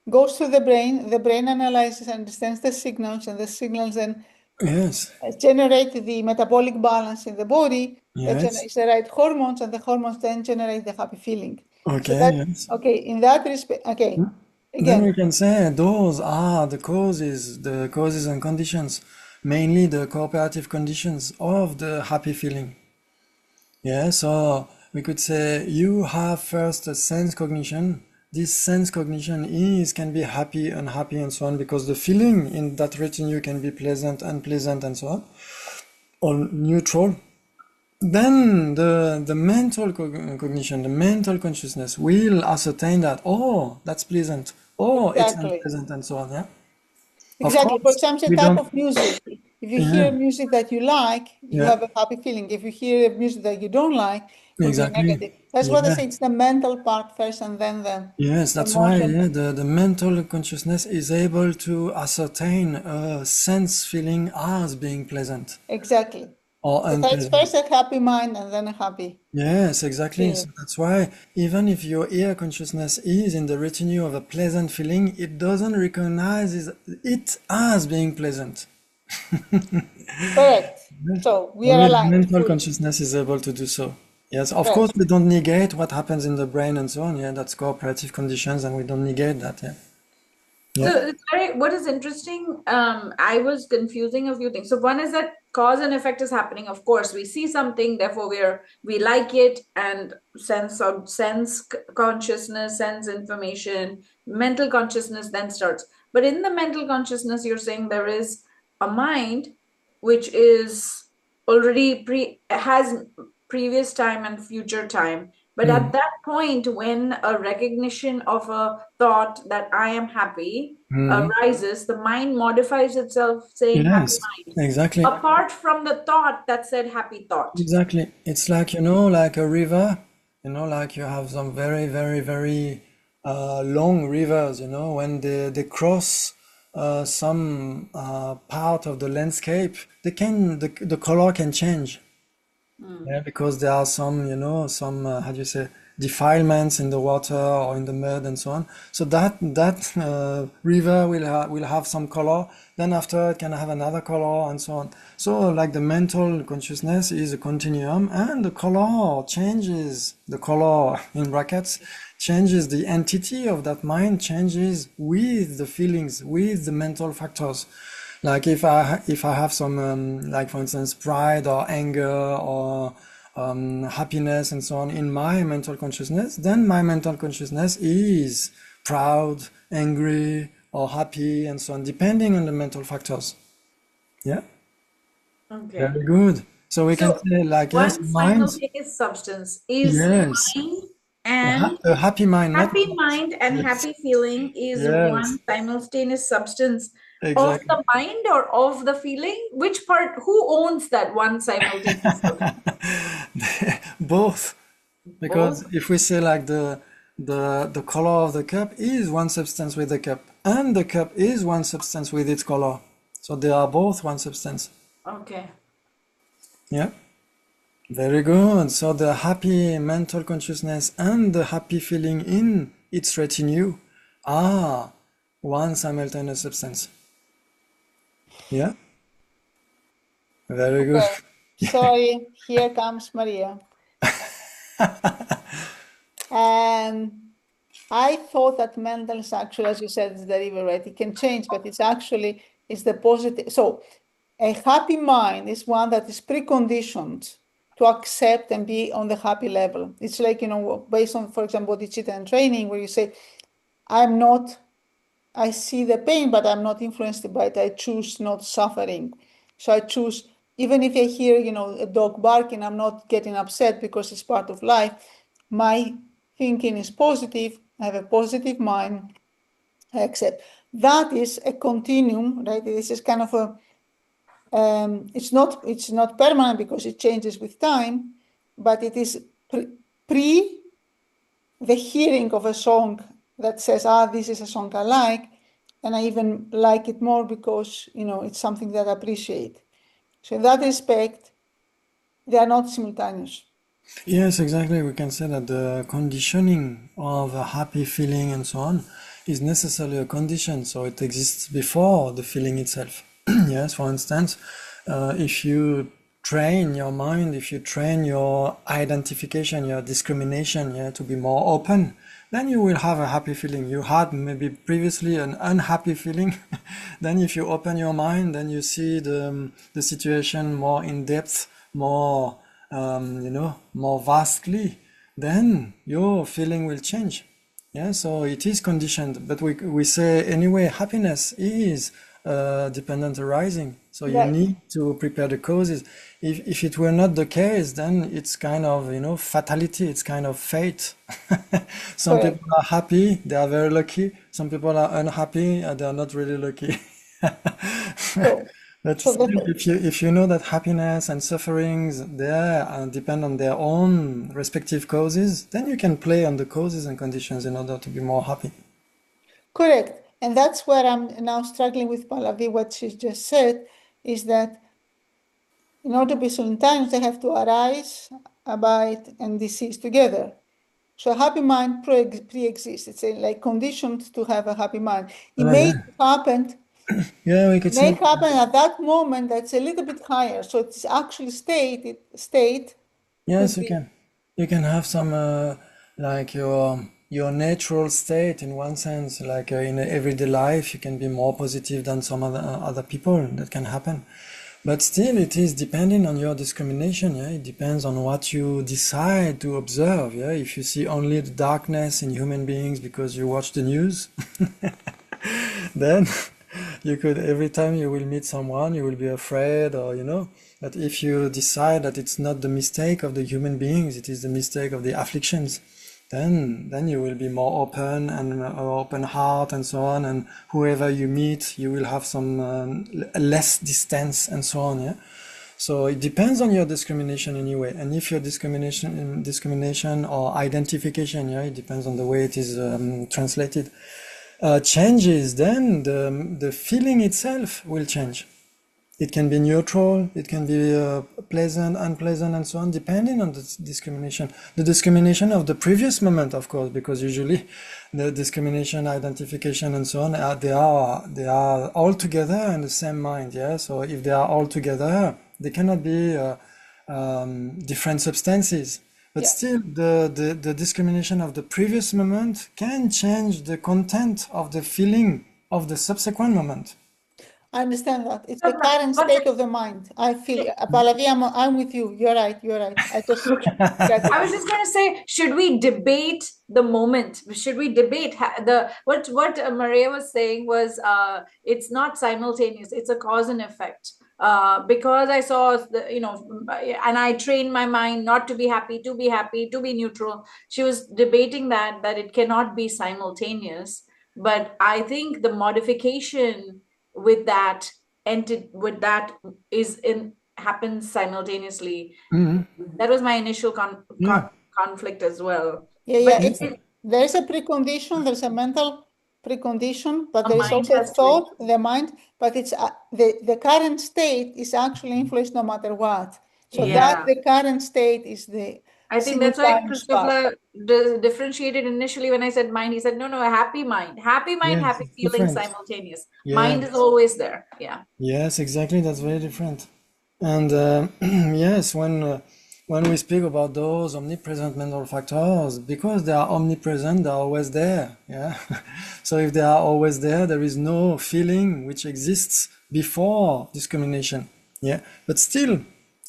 S4: goes to the brain analyzes, understands the signals, and the signals then
S1: Yes.
S4: generate the metabolic balance in the body that
S1: Yes.
S4: generates the right hormones, and the hormones then generate the happy feeling.
S1: Okay. Yes.
S4: Okay, in that respect, okay.
S1: Then we
S4: Again,
S1: can say those are the causes and conditions, mainly the cooperative conditions of the happy feeling. Yeah, so we could say you have first a sense cognition. This sense cognition can be happy, unhappy, and so on, because the feeling in that retinue can be pleasant, unpleasant, and so on, or neutral. Then the mental cognition, the mental consciousness will ascertain that, oh, that's pleasant, oh, it's unpleasant, and so on, yeah?
S4: exactly. For example, a type of music. If you hear
S1: Yeah.
S4: music that you like, you
S1: Yeah.
S4: have a happy feeling. If you hear music that you don't like, it will be
S1: Exactly.
S4: negative. That's what I
S1: Yeah.
S4: say, it's the mental part first and then the
S1: Yes, that's why,
S4: emotion.
S1: the mental consciousness is able to ascertain a sense feeling as being pleasant
S4: Exactly.
S1: or
S4: So that's
S1: unpleasant.
S4: first a happy mind and then a happy
S1: Yes, exactly.
S4: feeling.
S1: So that's why even if your ear consciousness is in the retinue of a pleasant feeling, it doesn't recognize it as being pleasant.
S4: Correct. So we are
S1: Only the
S4: aligned
S1: mental
S4: fully.
S1: consciousness is able to do so. Yes, of
S4: Right.
S1: course, we don't negate what happens in the brain and so on. Yeah, that's cooperative conditions, and we don't negate that. Yeah.
S3: So it's what is interesting, I was confusing a few things. So one is that cause and effect is happening. Of course, we see something, therefore we like it, and sense consciousness, sense information, mental consciousness then starts. But in the mental consciousness, you're saying there is a mind which is already has previous time and future time. But at that point, when a recognition of a thought that I am happy arises, the mind modifies itself saying happy
S1: Yes,
S3: mind.
S1: exactly.
S3: Apart from the thought that said happy thought.
S1: Exactly. It's like, like a river, like you have some very, very, very long rivers, when they cross some part of the landscape, the color can change. Yeah, because there are some, some, how do you say, defilements in the water or in the mud and so on. So that river will have some color, then after it can have another color and so on. So like the mental consciousness is a continuum, and the color changes, the color in brackets changes, the entity of that mind changes with the feelings, with the mental factors. Like if I have some like for instance pride or anger or happiness and so on in my mental consciousness, then my mental consciousness is proud, angry, or happy, and so on, depending on the mental factors. Yeah,
S3: Okay.
S1: very good. So we can
S3: So
S1: say like, yes,
S3: one
S1: mind,
S3: simultaneous substance is
S1: yes,
S3: mind, and
S1: a happy mind, not,
S3: happy mind and
S1: yes,
S3: happy feeling is
S1: yes,
S3: one simultaneous substance of
S1: exactly.
S3: the mind or of the feeling. Which part, who owns that one simultaneous substance?
S1: Both. Because
S3: Both.
S1: if we say like the color of the cup is one substance with the cup, and the cup is one substance with its color, so they are both one substance.
S3: Okay.
S1: Yeah, very good. So the happy mental consciousness and the happy feeling in its retinue are one simultaneous substance. Yeah, very good.
S4: Okay. Sorry, here comes Maria. I thought that mental is actually, as you said, is the river, right? It can change, but it's actually is the positive. So a happy mind is one that is preconditioned to accept and be on the happy level. It's like, based on, for example, Tushita and training, where you say, I see the pain, but I'm not influenced by it. I choose not suffering. So I choose, even if I hear, a dog barking, I'm not getting upset because it's part of life. My thinking is positive. I have a positive mind. I accept. That is a continuum, right? This is kind of it's not permanent because it changes with time, but it is pre the hearing of a song that says, this is a song I like, and I even like it more because, it's something that I appreciate. So in that respect, they are not simultaneous.
S1: Yes, exactly. We can say that the conditioning of a happy feeling and so on is necessarily a condition, so it exists before the feeling itself. Yes, for instance, if you train your mind, if you train your identification, your discrimination, yeah, to be more open, then you will have a happy feeling. You had maybe previously an unhappy feeling. Then if you open your mind, then you see the situation more in depth, more more vastly, then your feeling will change. Yeah, so it is conditioned, but we say anyway, happiness is dependent arising. So you
S4: Right.
S1: need to prepare the causes. If it were not the case, then it's kind of, fatality, it's kind of fate. Some
S4: Correct.
S1: people are happy, they are very lucky. Some people are unhappy, they are not really lucky.
S4: So,
S1: But
S4: so
S1: still,
S4: the,
S1: if you know that happiness and sufferings there depend on their own respective causes, then you can play on the causes and conditions in order to be more happy.
S4: correct. And that's where I'm now struggling with Pallavi, what she just said, is that in order to be simultaneous, they have to arise, abide, and decease together. So a happy mind pre-exists. It's like conditioned to have a happy mind. It
S1: Oh,
S4: may
S1: yeah.
S4: happen,
S1: Yeah, we could say,
S4: at that moment that's a little bit higher. So it's actually state
S1: yes,
S4: could
S1: you
S4: be
S1: can. You can have some, like your natural state in one sense, like in everyday life, you can be more positive than some other people. That can happen. But still, it is depending on your discrimination. Yeah, it depends on what you decide to observe. Yeah, if you see only the darkness in human beings because you watch the news, then you could, every time you will meet someone, you will be afraid, or But if you decide that it's not the mistake of the human beings, it is the mistake of the afflictions, then you will be more open and open heart and so on, and whoever you meet, you will have some less distance and so on. Yeah. So it depends on your discrimination anyway, and if your discrimination or identification, yeah, it depends on the way it is translated, changes, then the feeling itself will change. It can be neutral, it can be pleasant, unpleasant, and so on, depending on the discrimination. The discrimination of the previous moment, of course, because usually the discrimination, identification, and so on, they are all together in the same mind. Yeah. So if they are all together, they cannot be different substances. But
S4: Yeah.
S1: still, the discrimination of the previous moment can change the content of the feeling of the subsequent moment.
S4: I understand that. It's the current
S3: But-
S4: state of the mind. I feel, Pallavi, I'm with you. You're right. I just get it.
S3: I was just going to say, should we debate the moment? Should we debate what Maria was saying was it's not simultaneous, it's a cause and effect. Because I saw and I trained my mind not to be happy, to be happy, to be neutral. She was debating that it cannot be simultaneous. But I think the modification with that happens simultaneously. That was my initial conflict as well.
S4: Yeah.
S3: But
S4: There is a precondition. There's a mental precondition, but
S3: The
S4: there is
S3: mind
S4: also
S3: has to-
S4: thought, the mind. But it's the current state is actually influenced no matter what. So
S3: Yeah.
S4: that the current state is the
S3: I think that's why
S4: simultaneous part.
S3: Christophe differentiated initially when I said mind. He said, no, a happy mind,
S1: Yes,
S3: happy
S1: it's
S3: feeling
S1: different.
S3: simultaneous.
S1: Yes.
S3: Mind is always there. Yeah.
S1: Yes, exactly. That's very different. And yes, when we speak about those omnipresent mental factors, because they are omnipresent, they are always there. Yeah. So if they are always there, there is no feeling which exists before discrimination. Yeah. But still,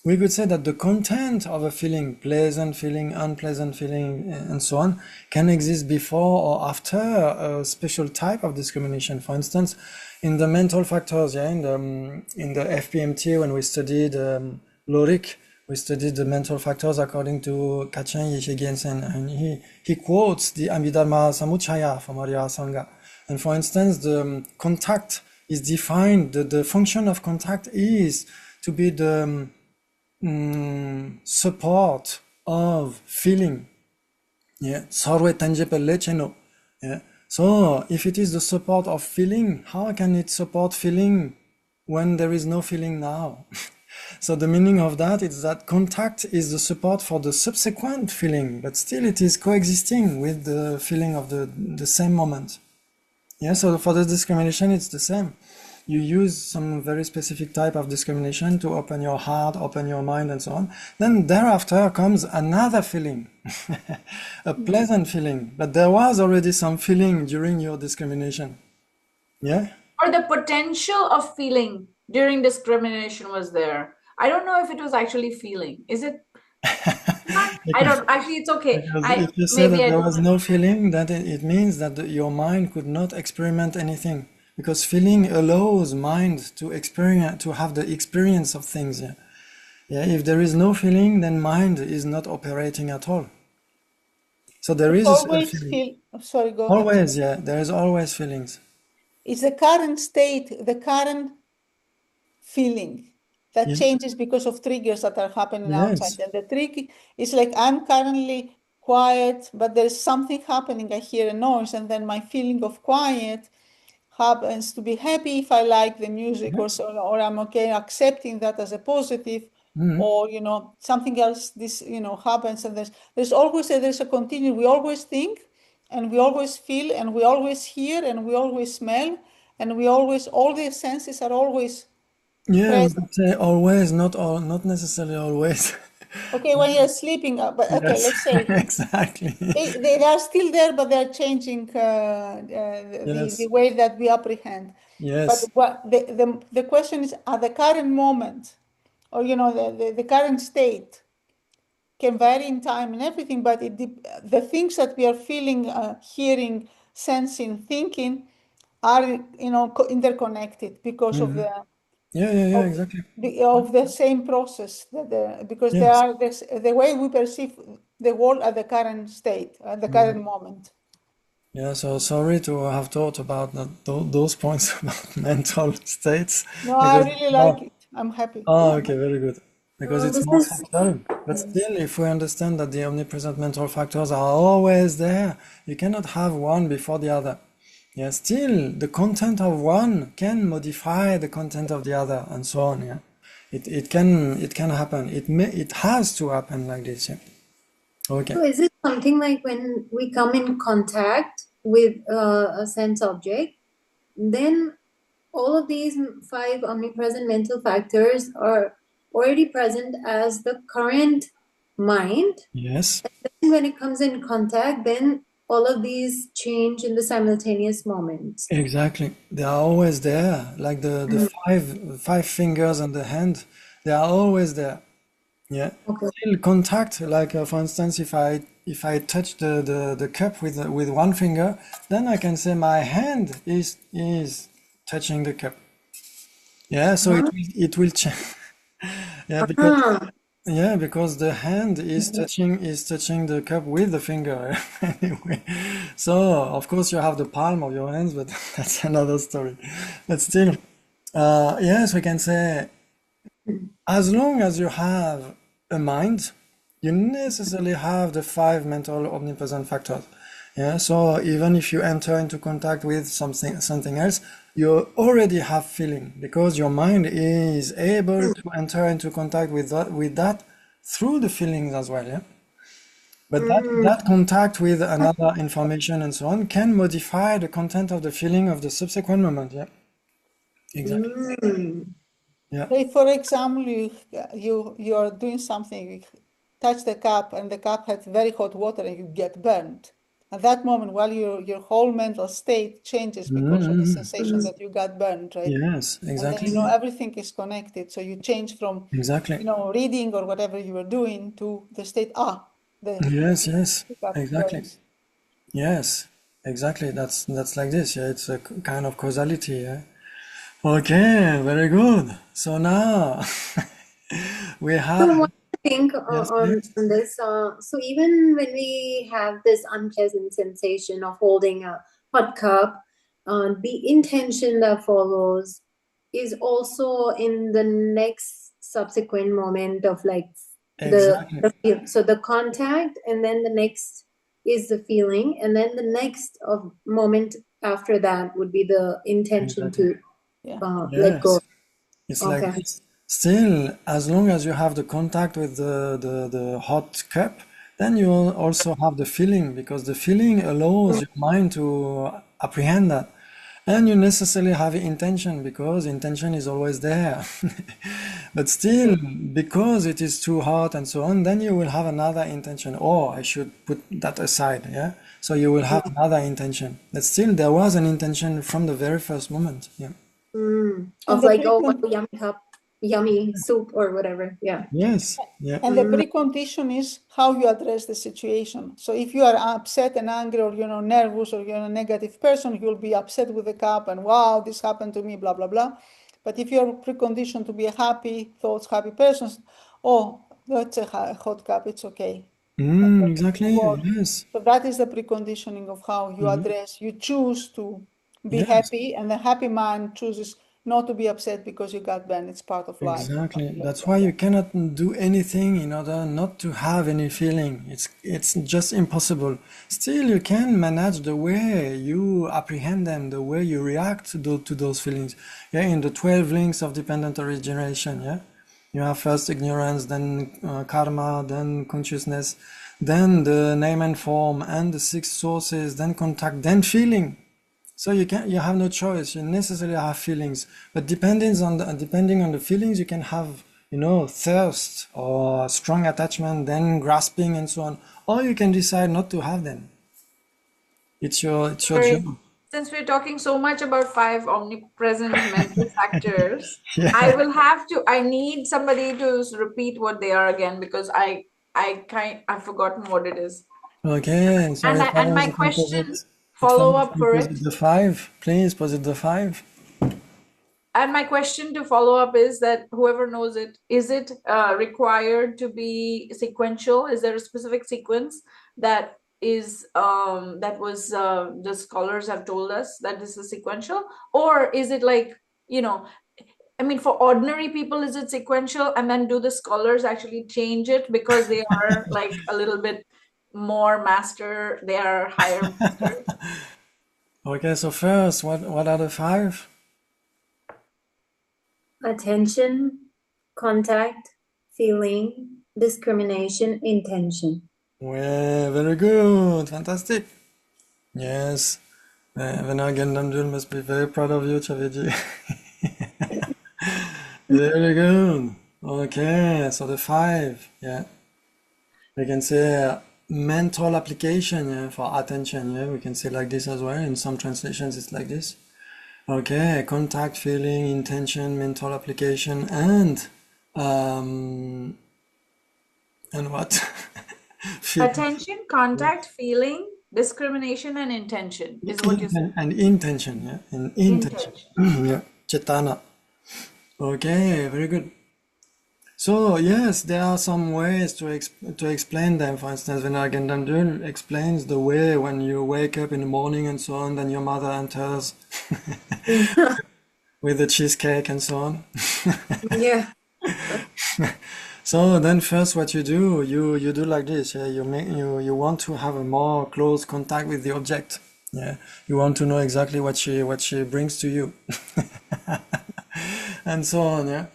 S1: we could say that the content of a feeling, pleasant feeling, unpleasant feeling, and so on, can exist before or after a special type of discrimination. For instance, in the mental factors, yeah, in the FPMT, when we studied Lorik, we studied the mental factors according to Kachin Yeshe Gensen, and he quotes the Abhidharma Samuchaya from Arya Sangha. And for instance, the contact is defined, the function of contact is to be the support of feeling. Yeah. Sarve tangible lecheno. Yeah. So if it is the support of feeling, how can it support feeling when there is no feeling now? So the meaning of that is that contact is the support for the subsequent feeling, but still it is coexisting with the feeling of the same moment. Yeah, so for the discrimination, it's the same. You use some very specific type of discrimination to open your heart, open your mind, and so on. Then thereafter comes another feeling, a pleasant feeling. But there was already some feeling during your discrimination. Yeah?
S3: Or the potential of feeling during discrimination was there. I don't know if it was actually feeling. Is it? I don't. Actually, it's okay.
S1: Because if you say that there was no feeling, then it means that your mind could not experiment anything. Because feeling allows mind to experience, to have the experience of things. Yeah. Yeah. If there is no feeling, then mind is not operating at all. So there is
S4: Always
S1: a feeling.
S4: sorry, go ahead.
S1: Always, yeah. There is always feelings.
S4: It's the current state, the current feeling that
S1: Yeah.
S4: changes because of triggers that are happening
S1: Yes.
S4: outside. And the trick is like I'm currently quiet, but there's something happening. I hear a noise, and then my feeling of quiet happens to be happy if I like the music, or I'm okay accepting that as a positive, or something else happens, and there's always there's a continuum. We always think, and we always feel, and we always hear, and we always smell, and we always all the senses are always
S1: Yeah, we
S4: present.
S1: could say always, not necessarily always.
S4: Okay, when you're sleeping, but okay,
S1: Yes,
S4: let's say
S1: exactly.
S4: they are still there, but they're changing
S1: Yes.
S4: the way that we apprehend.
S1: Yes.
S4: But what the question is, at the current moment, or the current state can vary in time and everything, but the things that we are feeling, hearing, sensing, thinking are interconnected because of the
S1: Yeah, exactly.
S4: of the same process because they
S1: Yes.
S4: are the way we perceive the world at the current state, at the current moment.
S1: Yeah, so sorry to have thought about those points about mental states.
S4: No, I
S1: because-
S4: really like it. I'm happy.
S1: Oh, okay, very good. Because it's
S5: This
S1: more
S5: is-
S1: subtle. But still, if we understand that the omnipresent mental factors are always there, you cannot have one before the other. Yeah, still the content of one can modify the content of the other, and so on. Yeah, it can happen. It has to happen like this. Yeah. Okay.
S5: So is it something like when we come in contact with a sense object, then all of these 5 omnipresent mental factors are already present as the current mind.
S1: Yes.
S5: And when it comes in contact, then all of these change in the simultaneous moments.
S1: Exactly. They are always there, like the five fingers on the hand. They are always there. Yeah.
S5: Okay.
S1: Still contact, like for instance, if I touch the cup with one finger, then I can say my hand is touching the cup. Yeah. So it will change. Yeah, because the hand is touching the cup with the finger anyway. So of course you have the palm of your hands, but that's another story. But still, yes, we can say as long as you have a mind, you necessarily have the 5 mental omnipresent factors. Yeah, so even if you enter into contact with something else, you already have feeling because your mind is able to enter into contact with that through the feelings as well. Yeah, but that contact with another information and so on can modify the content of the feeling of the subsequent moment. Yeah, exactly. Yeah.
S4: Like for example, you are doing something, you touch the cup, and the cup has very hot water, and you get burned. At that moment, while your whole mental state changes because of the sensation that you got burned, right?
S1: Yes,
S4: And then
S1: exactly.
S4: everything is connected. So you change from
S1: Exactly.
S4: reading or whatever you were doing to the state.
S1: Yes,
S4: cup
S1: exactly.
S4: burns.
S1: Yes, exactly. That's like this. Yeah, it's a kind of causality. Yeah. Okay, very good. So now we
S5: So
S1: have.
S5: what do you think
S1: Yes,
S5: on
S1: please.
S5: this? So even when we have this unpleasant sensation of holding a hot cup, the intention that follows is also in the next subsequent moment of like
S1: Exactly.
S5: so the contact, and then the next is the feeling, and then the next of moment after that would be the intention
S1: Exactly.
S5: to let go.
S1: Yes, it's like
S5: Okay.
S1: this. Still, as long as you have the contact with the hot cup, then you will also have the feeling because the feeling allows your mind to apprehend that. And you necessarily have intention because intention is always there. But still, because it is too hot and so on, then you will have another intention. Oh, I should put that aside. Yeah. So you will have another intention. But still, there was an intention from the very first moment. Yeah.
S5: Of
S4: the
S5: like, oh,
S4: precon-
S5: what a yummy cup, yummy soup or whatever. Yeah.
S1: Yes. Yeah.
S4: And the precondition is how you address the situation. So if you are upset and angry or nervous or you're a negative person, you'll be upset with the cup and wow, this happened to me, blah blah blah. But if you're preconditioned to be a happy thoughts, happy person, oh, that's a hot cup, it's okay.
S1: Exactly. Yes.
S4: So that is the preconditioning of how you address. You choose to be
S1: Yes.
S4: happy, and the happy mind chooses not to be upset because you got banned. It's part of life.
S1: Exactly. That's why you cannot do anything in order not to have any feeling. It's just impossible. Still, you can manage the way you apprehend them, the way you react to those feelings. Yeah, in the 12 links of dependent origination, yeah, you have first ignorance, then karma, then consciousness, then the name and form, and the 6 sources, then contact, then feeling. So you have no choice. You necessarily have feelings, but depending on the feelings, you can have, thirst or strong attachment, then grasping and so on, or you can decide not to have them. It's your
S3: Sorry,
S1: job.
S3: since we're talking so much about 5 omnipresent mental factors,
S1: Yeah.
S3: I need somebody to repeat what they are again because I've forgotten what it is.
S1: Okay. So if I
S3: And
S1: was
S3: my
S1: a
S3: question,
S1: composite,
S3: follow up for it.
S1: posit the 5, please posit the 5.
S3: And my question to follow up is that whoever knows it, is it required to be sequential? Is there a specific sequence that is the scholars have told us that this is sequential, or is it like, I mean, for ordinary people, is it sequential, and then do the scholars actually change it because they are like a little bit more master, they are higher master?
S1: Okay, so first, what are the five?
S5: Attention, contact, feeling, discrimination, intention.
S1: Ouais, very good, fantastic. Yes, Venagendamjul must be very proud of you, tu avais dit. Very good. Okay, so the five, yeah. We can say mental application, yeah, for attention, yeah. We can say like this as well. In some translations, it's like this. Okay, contact, feeling, intention, mental application, and what? Feel,
S3: Attention, contact, feeling, discrimination, and intention is what you said.
S1: and intention, yeah, and intention,
S3: Intention.
S1: yeah, chetana. Okay, very good. So yes, there are some ways to explain them. For instance, when Agendamdul explains the way when you wake up in the morning and so on, then your mother enters with the cheesecake and so on.
S5: Yeah.
S1: So then first what you do, you do like this, yeah, you want to have a more close contact with the object. Yeah. You want to know exactly what she brings to you. And so on, yeah.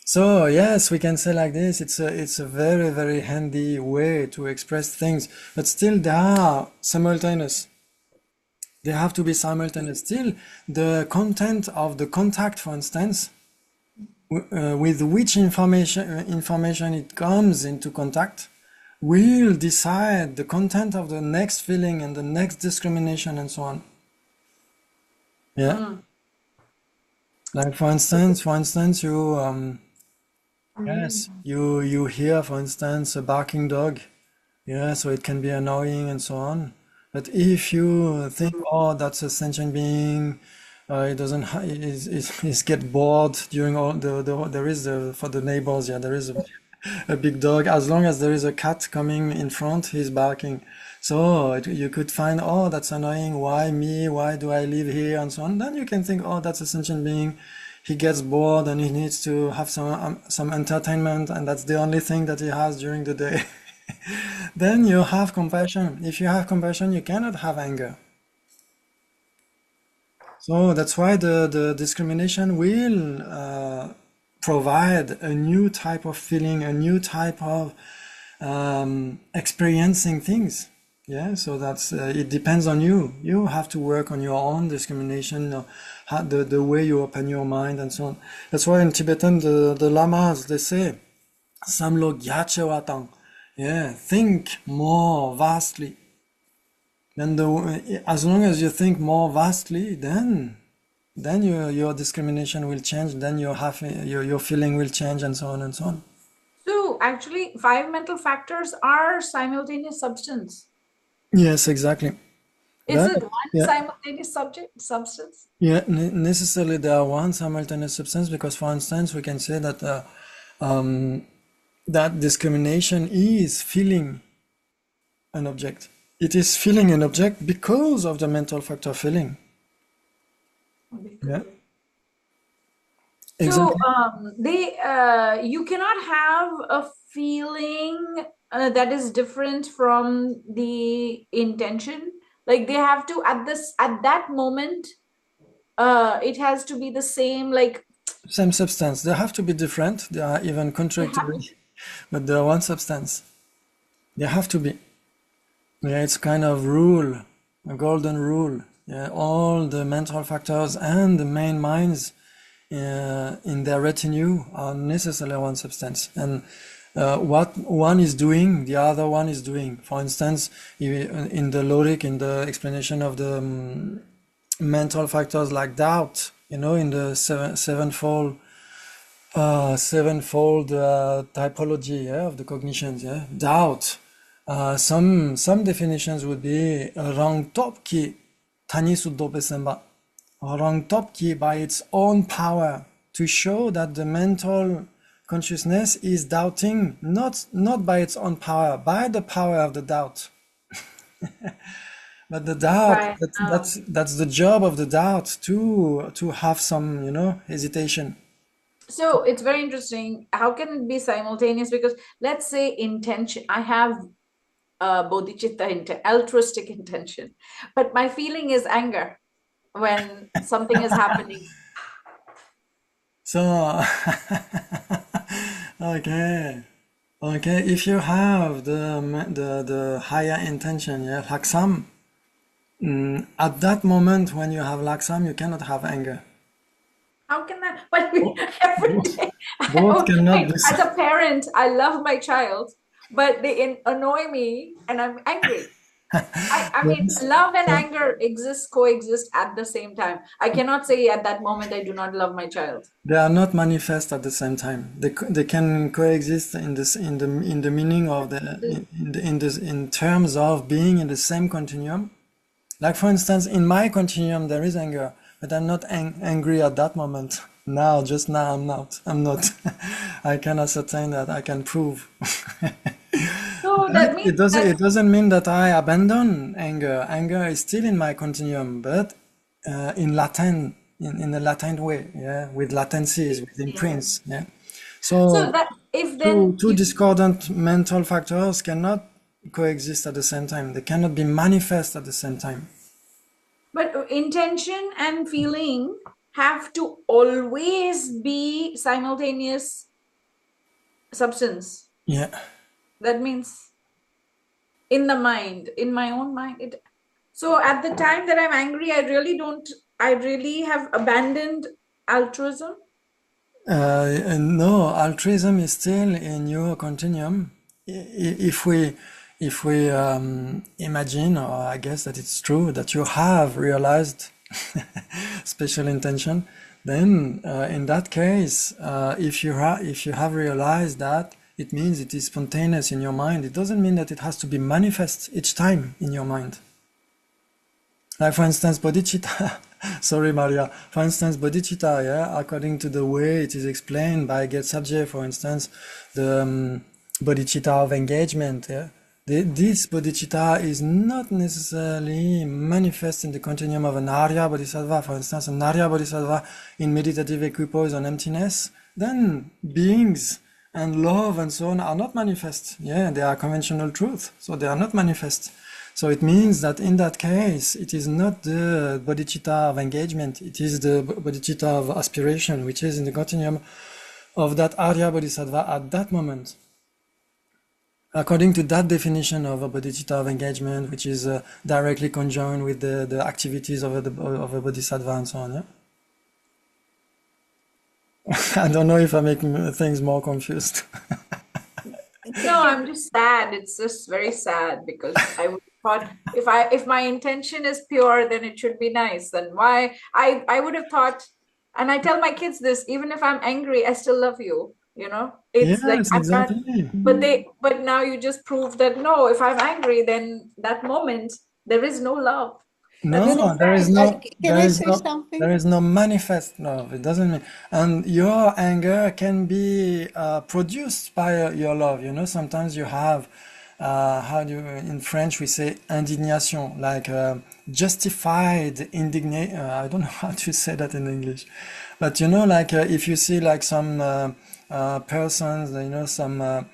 S1: So yes, we can say like this, it's a very, very handy way to express things, but still they are simultaneous. They have to be simultaneous. Still, the content of the contact, for instance, with which information it comes into contact, will decide the content of the next feeling and the next discrimination and so on. Yeah. Like for instance, you yes, you hear, for instance, a barking dog. Yeah, so it can be annoying and so on. But if you think, oh, that's a sentient being, it doesn't, is get bored during all there is for the neighbors, yeah, there is a big dog. As long as there is a cat coming in front, he's barking. So you could find, oh, that's annoying. Why me? Why do I live here? And so on. Then you can think, oh, that's a sentient being. He gets bored and he needs to have some entertainment, and that's the only thing that he has during the day. Then you have compassion. If you have compassion, you cannot have anger. So that's why the discrimination will provide a new type of feeling, a new type of experiencing things. Yeah, so that's it depends on you. You have to work on your own discrimination, the way you open your mind and so on. That's why in Tibetan the lamas they say, "Samlo gyache watang." Yeah, think more vastly. Then as long as you think more vastly, then your discrimination will change. Then your feeling will change, and so on and so on.
S3: So actually, five mental factors are simultaneous substance.
S1: Yes, exactly.
S3: Is
S1: That-
S3: it one
S1: yeah.
S3: simultaneous substance?
S1: Yeah, necessarily there are one simultaneous substance because, for instance, we can say that that discrimination is feeling an object. It is feeling an object because of the mental factor feeling. Yeah.
S3: So
S1: Exactly.
S3: you cannot have a feeling that is different from the intention. Like they have to at that moment, it has to be the same. Like
S1: Same substance. They have to be different. They are even contradictory, but they are one substance. They have to be. Yeah, it's kind of rule, a golden rule. Yeah, all the mental factors and the main minds in their retinue are necessarily one substance. And what one is doing, the other one is doing. For instance, in the logic, in the explanation of the mental factors like doubt, in the sevenfold typology, yeah, of the cognitions, yeah, doubt. Some definitions would be rang top ki tani suddope semba. Rang top ki by its own power to show that the mental consciousness is doubting not by its own power, by the power of the doubt. But the doubt,
S3: Right.
S1: that's the job of the doubt to have some, hesitation.
S3: So it's very interesting. How can it be simultaneous? Because let's say intention, I have bodhicitta altruistic intention. But my feeling is anger when something is happening.
S1: So, okay, okay. If you have the higher intention, yeah, laksam, at that moment when you have laksam, you cannot have anger.
S3: How can that? But every day,
S1: Both cannot be.
S3: as a parent, I love my child, but they annoy me, and I'm angry. I mean,
S1: Yes.
S3: love and anger coexist at the same time. I cannot say at that moment I do not love my child.
S1: They are not manifest at the same time. They can coexist in the meaning of in terms of being in the same continuum. Like for instance, in my continuum there is anger, but I'm not angry at that moment. Now, just now, I'm not. I'm not. I can ascertain that. I can prove.
S3: So that means
S1: It doesn't mean that I abandon anger. Anger is still in my continuum, but in a latent way, yeah, with latencies, with imprints, yeah.
S3: so that if then
S1: Two discordant mental factors cannot coexist at the same time. They cannot be manifest at the same time.
S3: but intention and feeling have to always be simultaneous substance.
S1: Yeah.
S3: That means in the mind, in my own mind. So at the time that I'm angry, I really have abandoned altruism.
S1: No, altruism is still in your continuum. If we imagine, or I guess that it's true, that you have realized special intention, then in that case, if you have realized that, it means it is spontaneous in your mind. It doesn't mean that it has to be manifest each time in your mind. Like for instance, bodhicitta. Sorry, Maria. For instance, bodhicitta, yeah, according to the way it is explained by Get-Sabje, for instance, the bodhicitta of engagement, yeah. This bodhicitta is not necessarily manifest in the continuum of an Arya Bodhisattva. For instance, an Arya Bodhisattva in meditative equipoise on emptiness, then beings and love and so on are not manifest. Yeah, they are conventional truth, so they are not manifest. So it means that in that case, it is not the bodhicitta of engagement, it is the bodhicitta of aspiration, which is in the continuum of that Arya Bodhisattva at that moment. According to that definition of a bodhicitta of engagement, which is directly conjoined with the activities of a bodhisattva and so on, yeah? I don't know if I make things more confused.
S3: No, I'm just sad. It's just very sad because I would thought if my intention is pure, then it should be nice. Then why I would have thought, and I tell my kids this, even if I'm angry, I still love you. You know, it's like
S1: Yes,
S3: I'm not.
S1: exactly.
S3: But now you just proved that no, if I'm angry, then that moment there is no love.
S1: No, there is
S4: Can I say something?
S1: there is no manifest love. It doesn't mean, and your anger can be produced by your love. You know, sometimes you have, how do you, in French we say indignation, like justified indignation. I don't know how to say that in English, but you know, like if you see like some persons, you know, some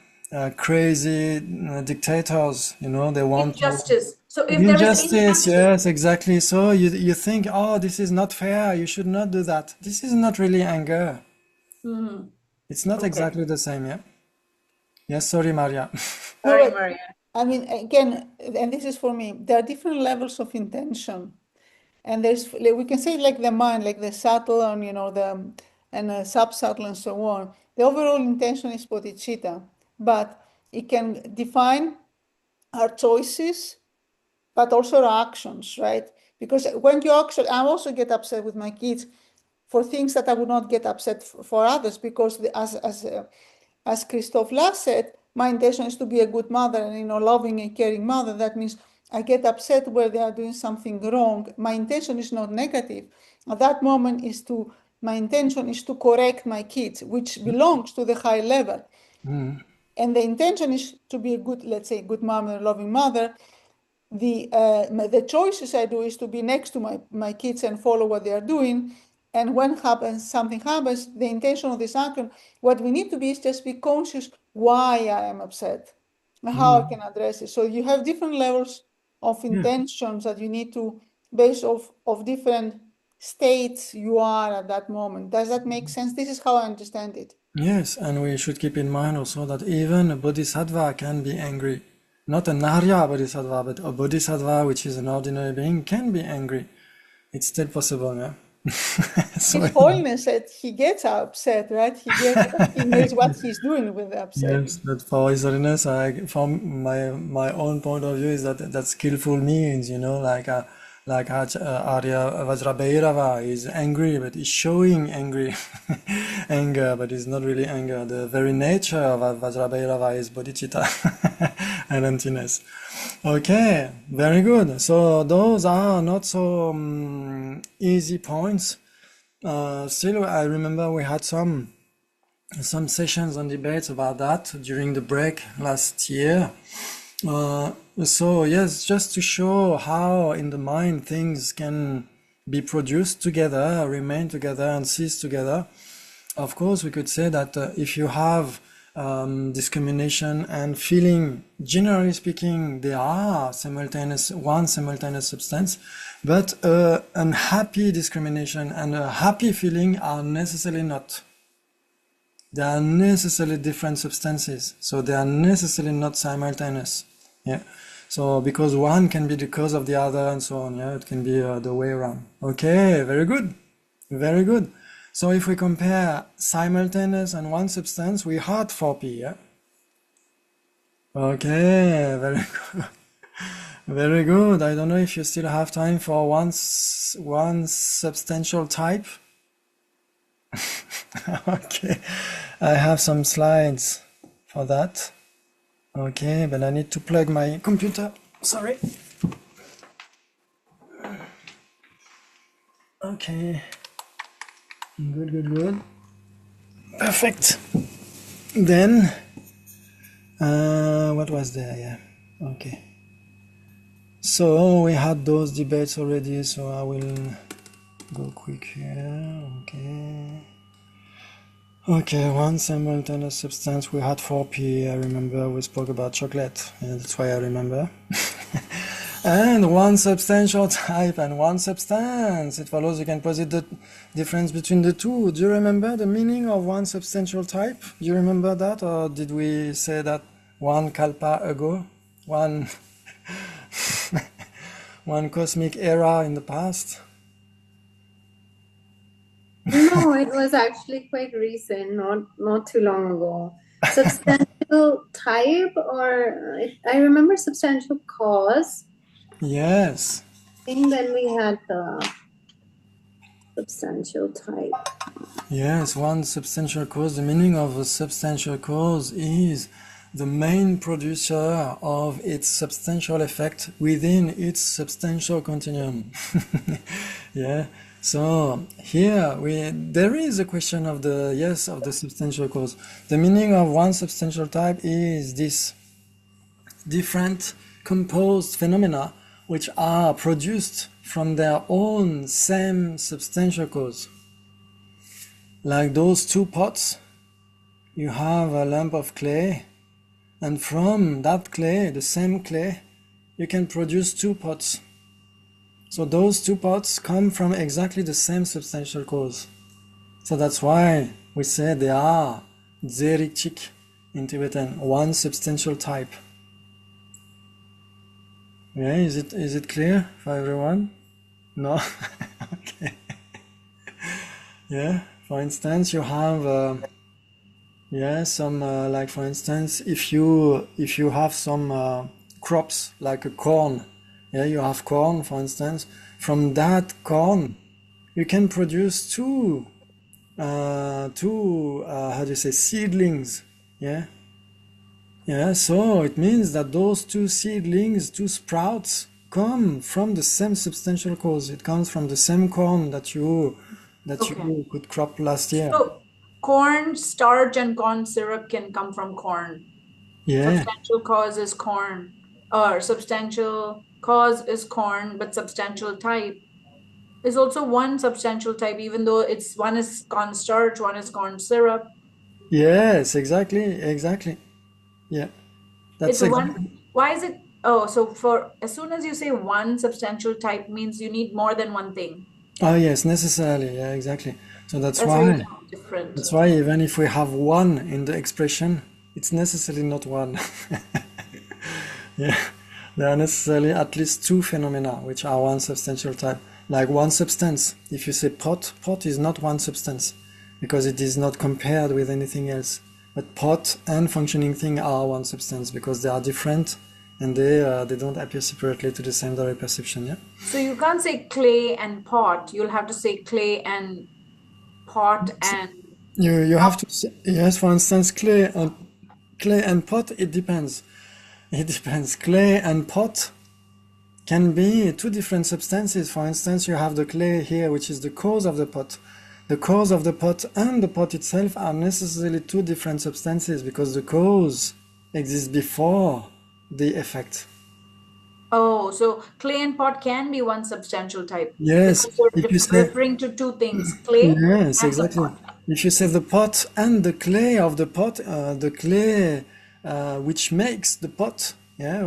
S1: crazy dictators, you know, they want
S3: Injustice. So if there is
S1: injustice, yes, exactly. So you think, oh, this is not fair, you should not do that. This is not really anger. It's not exactly the same, yeah? Yes, sorry, Maria.
S3: Sorry, Maria.
S4: I mean, again, and this is for me, there are different levels of intention. And there's, we can say like the mind, like the subtle and, you know, and sub-subtle and so on. The overall intention is bodhicitta, but it can define our choices, but also our actions, right? Because when you actually, I also get upset with my kids for things that I would not get upset for others, because as Christophe last said, my intention is to be a good mother and, you know, loving and caring mother. That means I get upset where they are doing something wrong. My intention is not negative. At that moment my intention is to correct my kids, which belongs to the high level. And the intention is to be a good, let's say, good mom and a loving mother. The choices I do is to be next to my kids and follow what they are doing. And when something happens, the intention of this action, what we need to be is just be conscious why I am upset. and how I can address it. So you have different levels of intentions that you need to base off of different states you are at that moment. Does that make sense? This is how I understand it.
S1: Yes, and we should keep in mind also that even a bodhisattva can be angry. Not an Arya bodhisattva, but a bodhisattva, which is an ordinary being, can be angry. It's still possible, yeah. So,
S4: His Holiness said he gets upset, right? He knows what he's doing with the upset.
S1: yes, but for His Holiness, from my own point of view, is that skillful means, like Arya Vajrabhairava is angry, but he's showing anger, but it's not really anger. The very nature of Vajrabhairava is bodhicitta and emptiness. Okay, very good. So those are not so easy points. Still, I remember we had some sessions and debates about that during the break last year. So yes, just to show how in the mind things can be produced together, remain together, and cease together. Of course, we could say that if you have discrimination and feeling, generally speaking, they are one simultaneous substance, but unhappy discrimination and a happy feeling are necessarily not. They are necessarily different substances, so they are necessarily not simultaneous. Yeah. So because one can be the cause of the other and so on. Yeah, it can be the way around. Okay, very good, very good. So if we compare simultaneous and one substance, we had 4P. Yeah. Okay, very good. Very good. I don't know if you still have time for one substantial type. Okay, I have some slides for that. Okay, but I need to plug my computer. Sorry. Okay. Good. Perfect. Then, what was there? Yeah. Okay. So we had those debates already, so I will go quick here. Okay, one simultaneous substance. We had 4P. I remember we spoke about chocolate. Yeah, that's why I remember. And one substantial type and one substance. It follows you can posit the difference between the two. Do you remember the meaning of one substantial type? Do you remember that, or did we say that one kalpa ago? One one cosmic era in the past?
S5: No, it was actually quite recent, not too long ago. Substantial type, or I remember substantial cause.
S1: Yes.
S5: I think then we had the substantial type.
S1: Yes, one substantial cause. The meaning of a substantial cause is the main producer of its substantial effect within its substantial continuum. Yeah. So here there is a question of the substantial cause. The meaning of one substantial type is this: different composed phenomena which are produced from their own same substantial cause. Like those two pots, you have a lump of clay, and from that clay, the same clay, you can produce two pots. So those two pots come from exactly the same substantial cause. So that's why we say they are dzerichik in Tibetan, one substantial type. Yeah, is it clear for everyone? No? Okay. Yeah, for instance, you have some like for instance, if you have some crops like a corn, yeah, you have corn, for instance. From that corn, you can produce two seedlings. Yeah. Yeah, so it means that those two seedlings, two sprouts, come from the same substantial cause. It comes from the same corn that you could crop last year.
S3: So corn starch and corn syrup can come from corn.
S1: Yeah.
S3: Substantial cause is corn, or substantial cause is corn, but substantial type is also one substantial type, even though one is corn starch, one is corn syrup.
S1: Yes, exactly. Yeah. That's
S3: It's
S1: exactly.
S3: one. Why is it? Oh, so for as soon as you say one substantial type means you need more than one thing.
S1: Oh yes, necessarily. Yeah, exactly. So that's
S3: That's how you
S1: why.
S3: know it's different.
S1: That's why even if we have one in the expression, it's necessarily not one. Yeah, there are necessarily at least two phenomena which are one substantial type. Like one substance. If you say pot, pot is not one substance because it is not compared with anything else. But pot and functioning thing are one substance because they are different and they don't appear separately to the same direct perception. Yeah.
S3: So you can't say clay and pot. You'll have to say clay and pot and
S1: You have to say, yes, for instance, clay and pot, it depends. It depends. Clay and pot can be two different substances. For instance, you have the clay here, which is the cause of the pot. The cause of the pot and the pot itself are necessarily two different substances because the cause exists before the effect.
S3: oh, so clay and pot can be one substantial type
S1: Yes,
S3: because you're
S1: if you say,
S3: referring to two things, clay
S1: yes,
S3: and the
S1: exactly.
S3: pot.
S1: If you say the pot and the clay of the pot, the clay which makes the pot, yeah,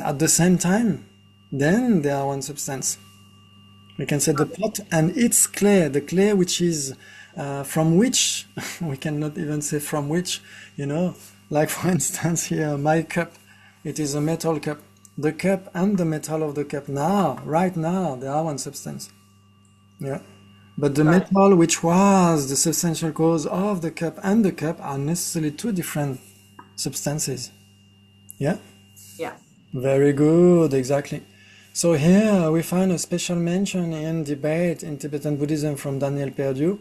S1: at the same time, then they are one substance. We can say the pot and its clay, the clay which is from which, we cannot even say from which, like for instance here, my cup, it is a metal cup. The cup and the metal of the cup now, right now, they are one substance. Yeah. But the
S3: Right.
S1: metal which was the substantial cause of the cup and the cup are necessarily two different substances. Yeah?
S3: Yeah.
S1: Very good, exactly. So here we find a special mention in debate in Tibetan Buddhism from Daniel Perdue.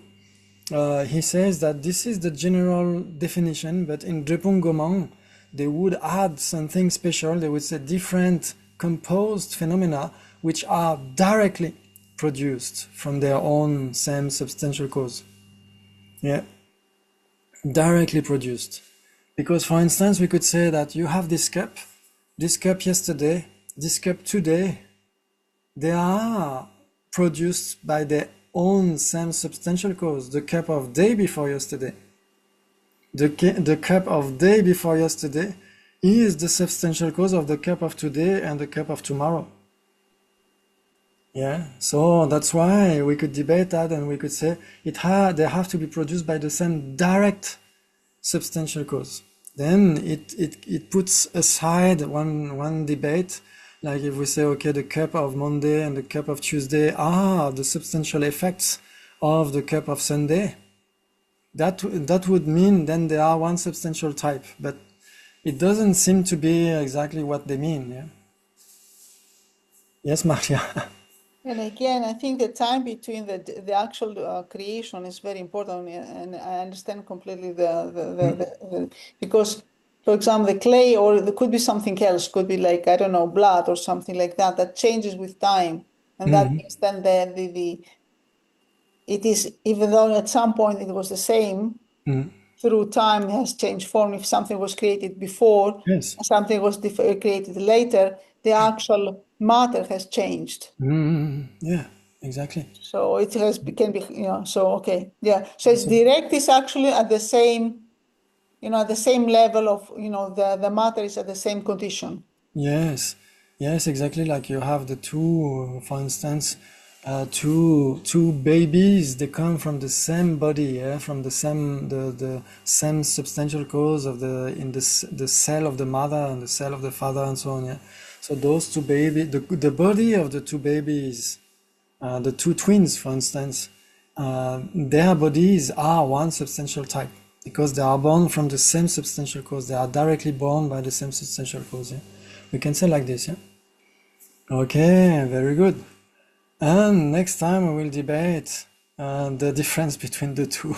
S1: He says that this is the general definition, but in Drepung Gomang, they would add something special. They would say different composed phenomena which are directly produced from their own same substantial cause. Yeah, directly produced. Because, for instance, we could say that you have this cup yesterday, this cup today, they are produced by their own same substantial cause. The cup of day before yesterday. The cup of day before yesterday is the substantial cause of the cup of today and the cup of tomorrow. Yeah, so that's why we could debate that and we could say they have to be produced by the same direct substantial cause. Then it puts aside one debate, like if we say, okay, the cup of Monday and the cup of Tuesday are the substantial effects of the cup of Sunday. That would mean then they are one substantial type, but it doesn't seem to be exactly what they mean. Yeah. Yes, Maria.
S4: And again, I think the time between the actual creation is very important, and I understand completely because, for example, the clay, or there could be something else, could be like, I don't know, blood or something like that, that changes with time, and that means then it is, even though at some point it was the same, through time it has changed form. If something was created before
S1: Yes.
S4: and something was created later, the actual matter has changed.
S1: Yeah, exactly.
S4: So it can be, so okay, yeah. So it's direct is actually at the same, at the same level of, the matter is at the same condition.
S1: Yes, yes, exactly. Like you have the two, for instance, two babies. They come from the same body, yeah, from the same substantial cause of the cell of the mother and the cell of the father and so on. Yeah. So those two babies, the body of the two babies, the two twins, for instance, their bodies are one substantial type because they are born from the same substantial cause. They are directly born by the same substantial cause. Yeah? We can say like this, yeah? Okay, very good. And next time we will debate the difference between the two.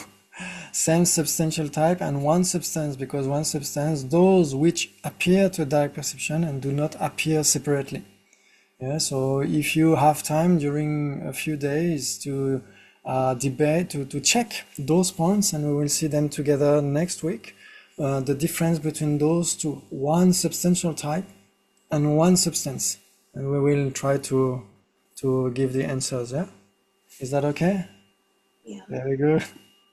S1: Same substantial type and one substance, because one substance, those which appear to direct perception and do not appear separately. Yeah, so if you have time during a few days to debate, to check those points, and we will see them together next week, the difference between those two, one substantial type and one substance, and we will try to give the answers. Yeah, is that okay?
S5: Yeah.
S1: Very good.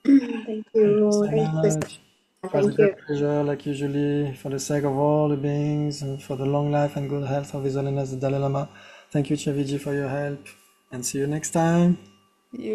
S5: Thank you.
S1: So
S5: Thank you, Christophe.
S1: much. It was a
S5: Thank you.
S1: great pleasure, like usually, for the sake of all the beings and for the long life and good health of His Holiness the Dalai Lama. Thank you, Chaviji, for your help, and see you next time.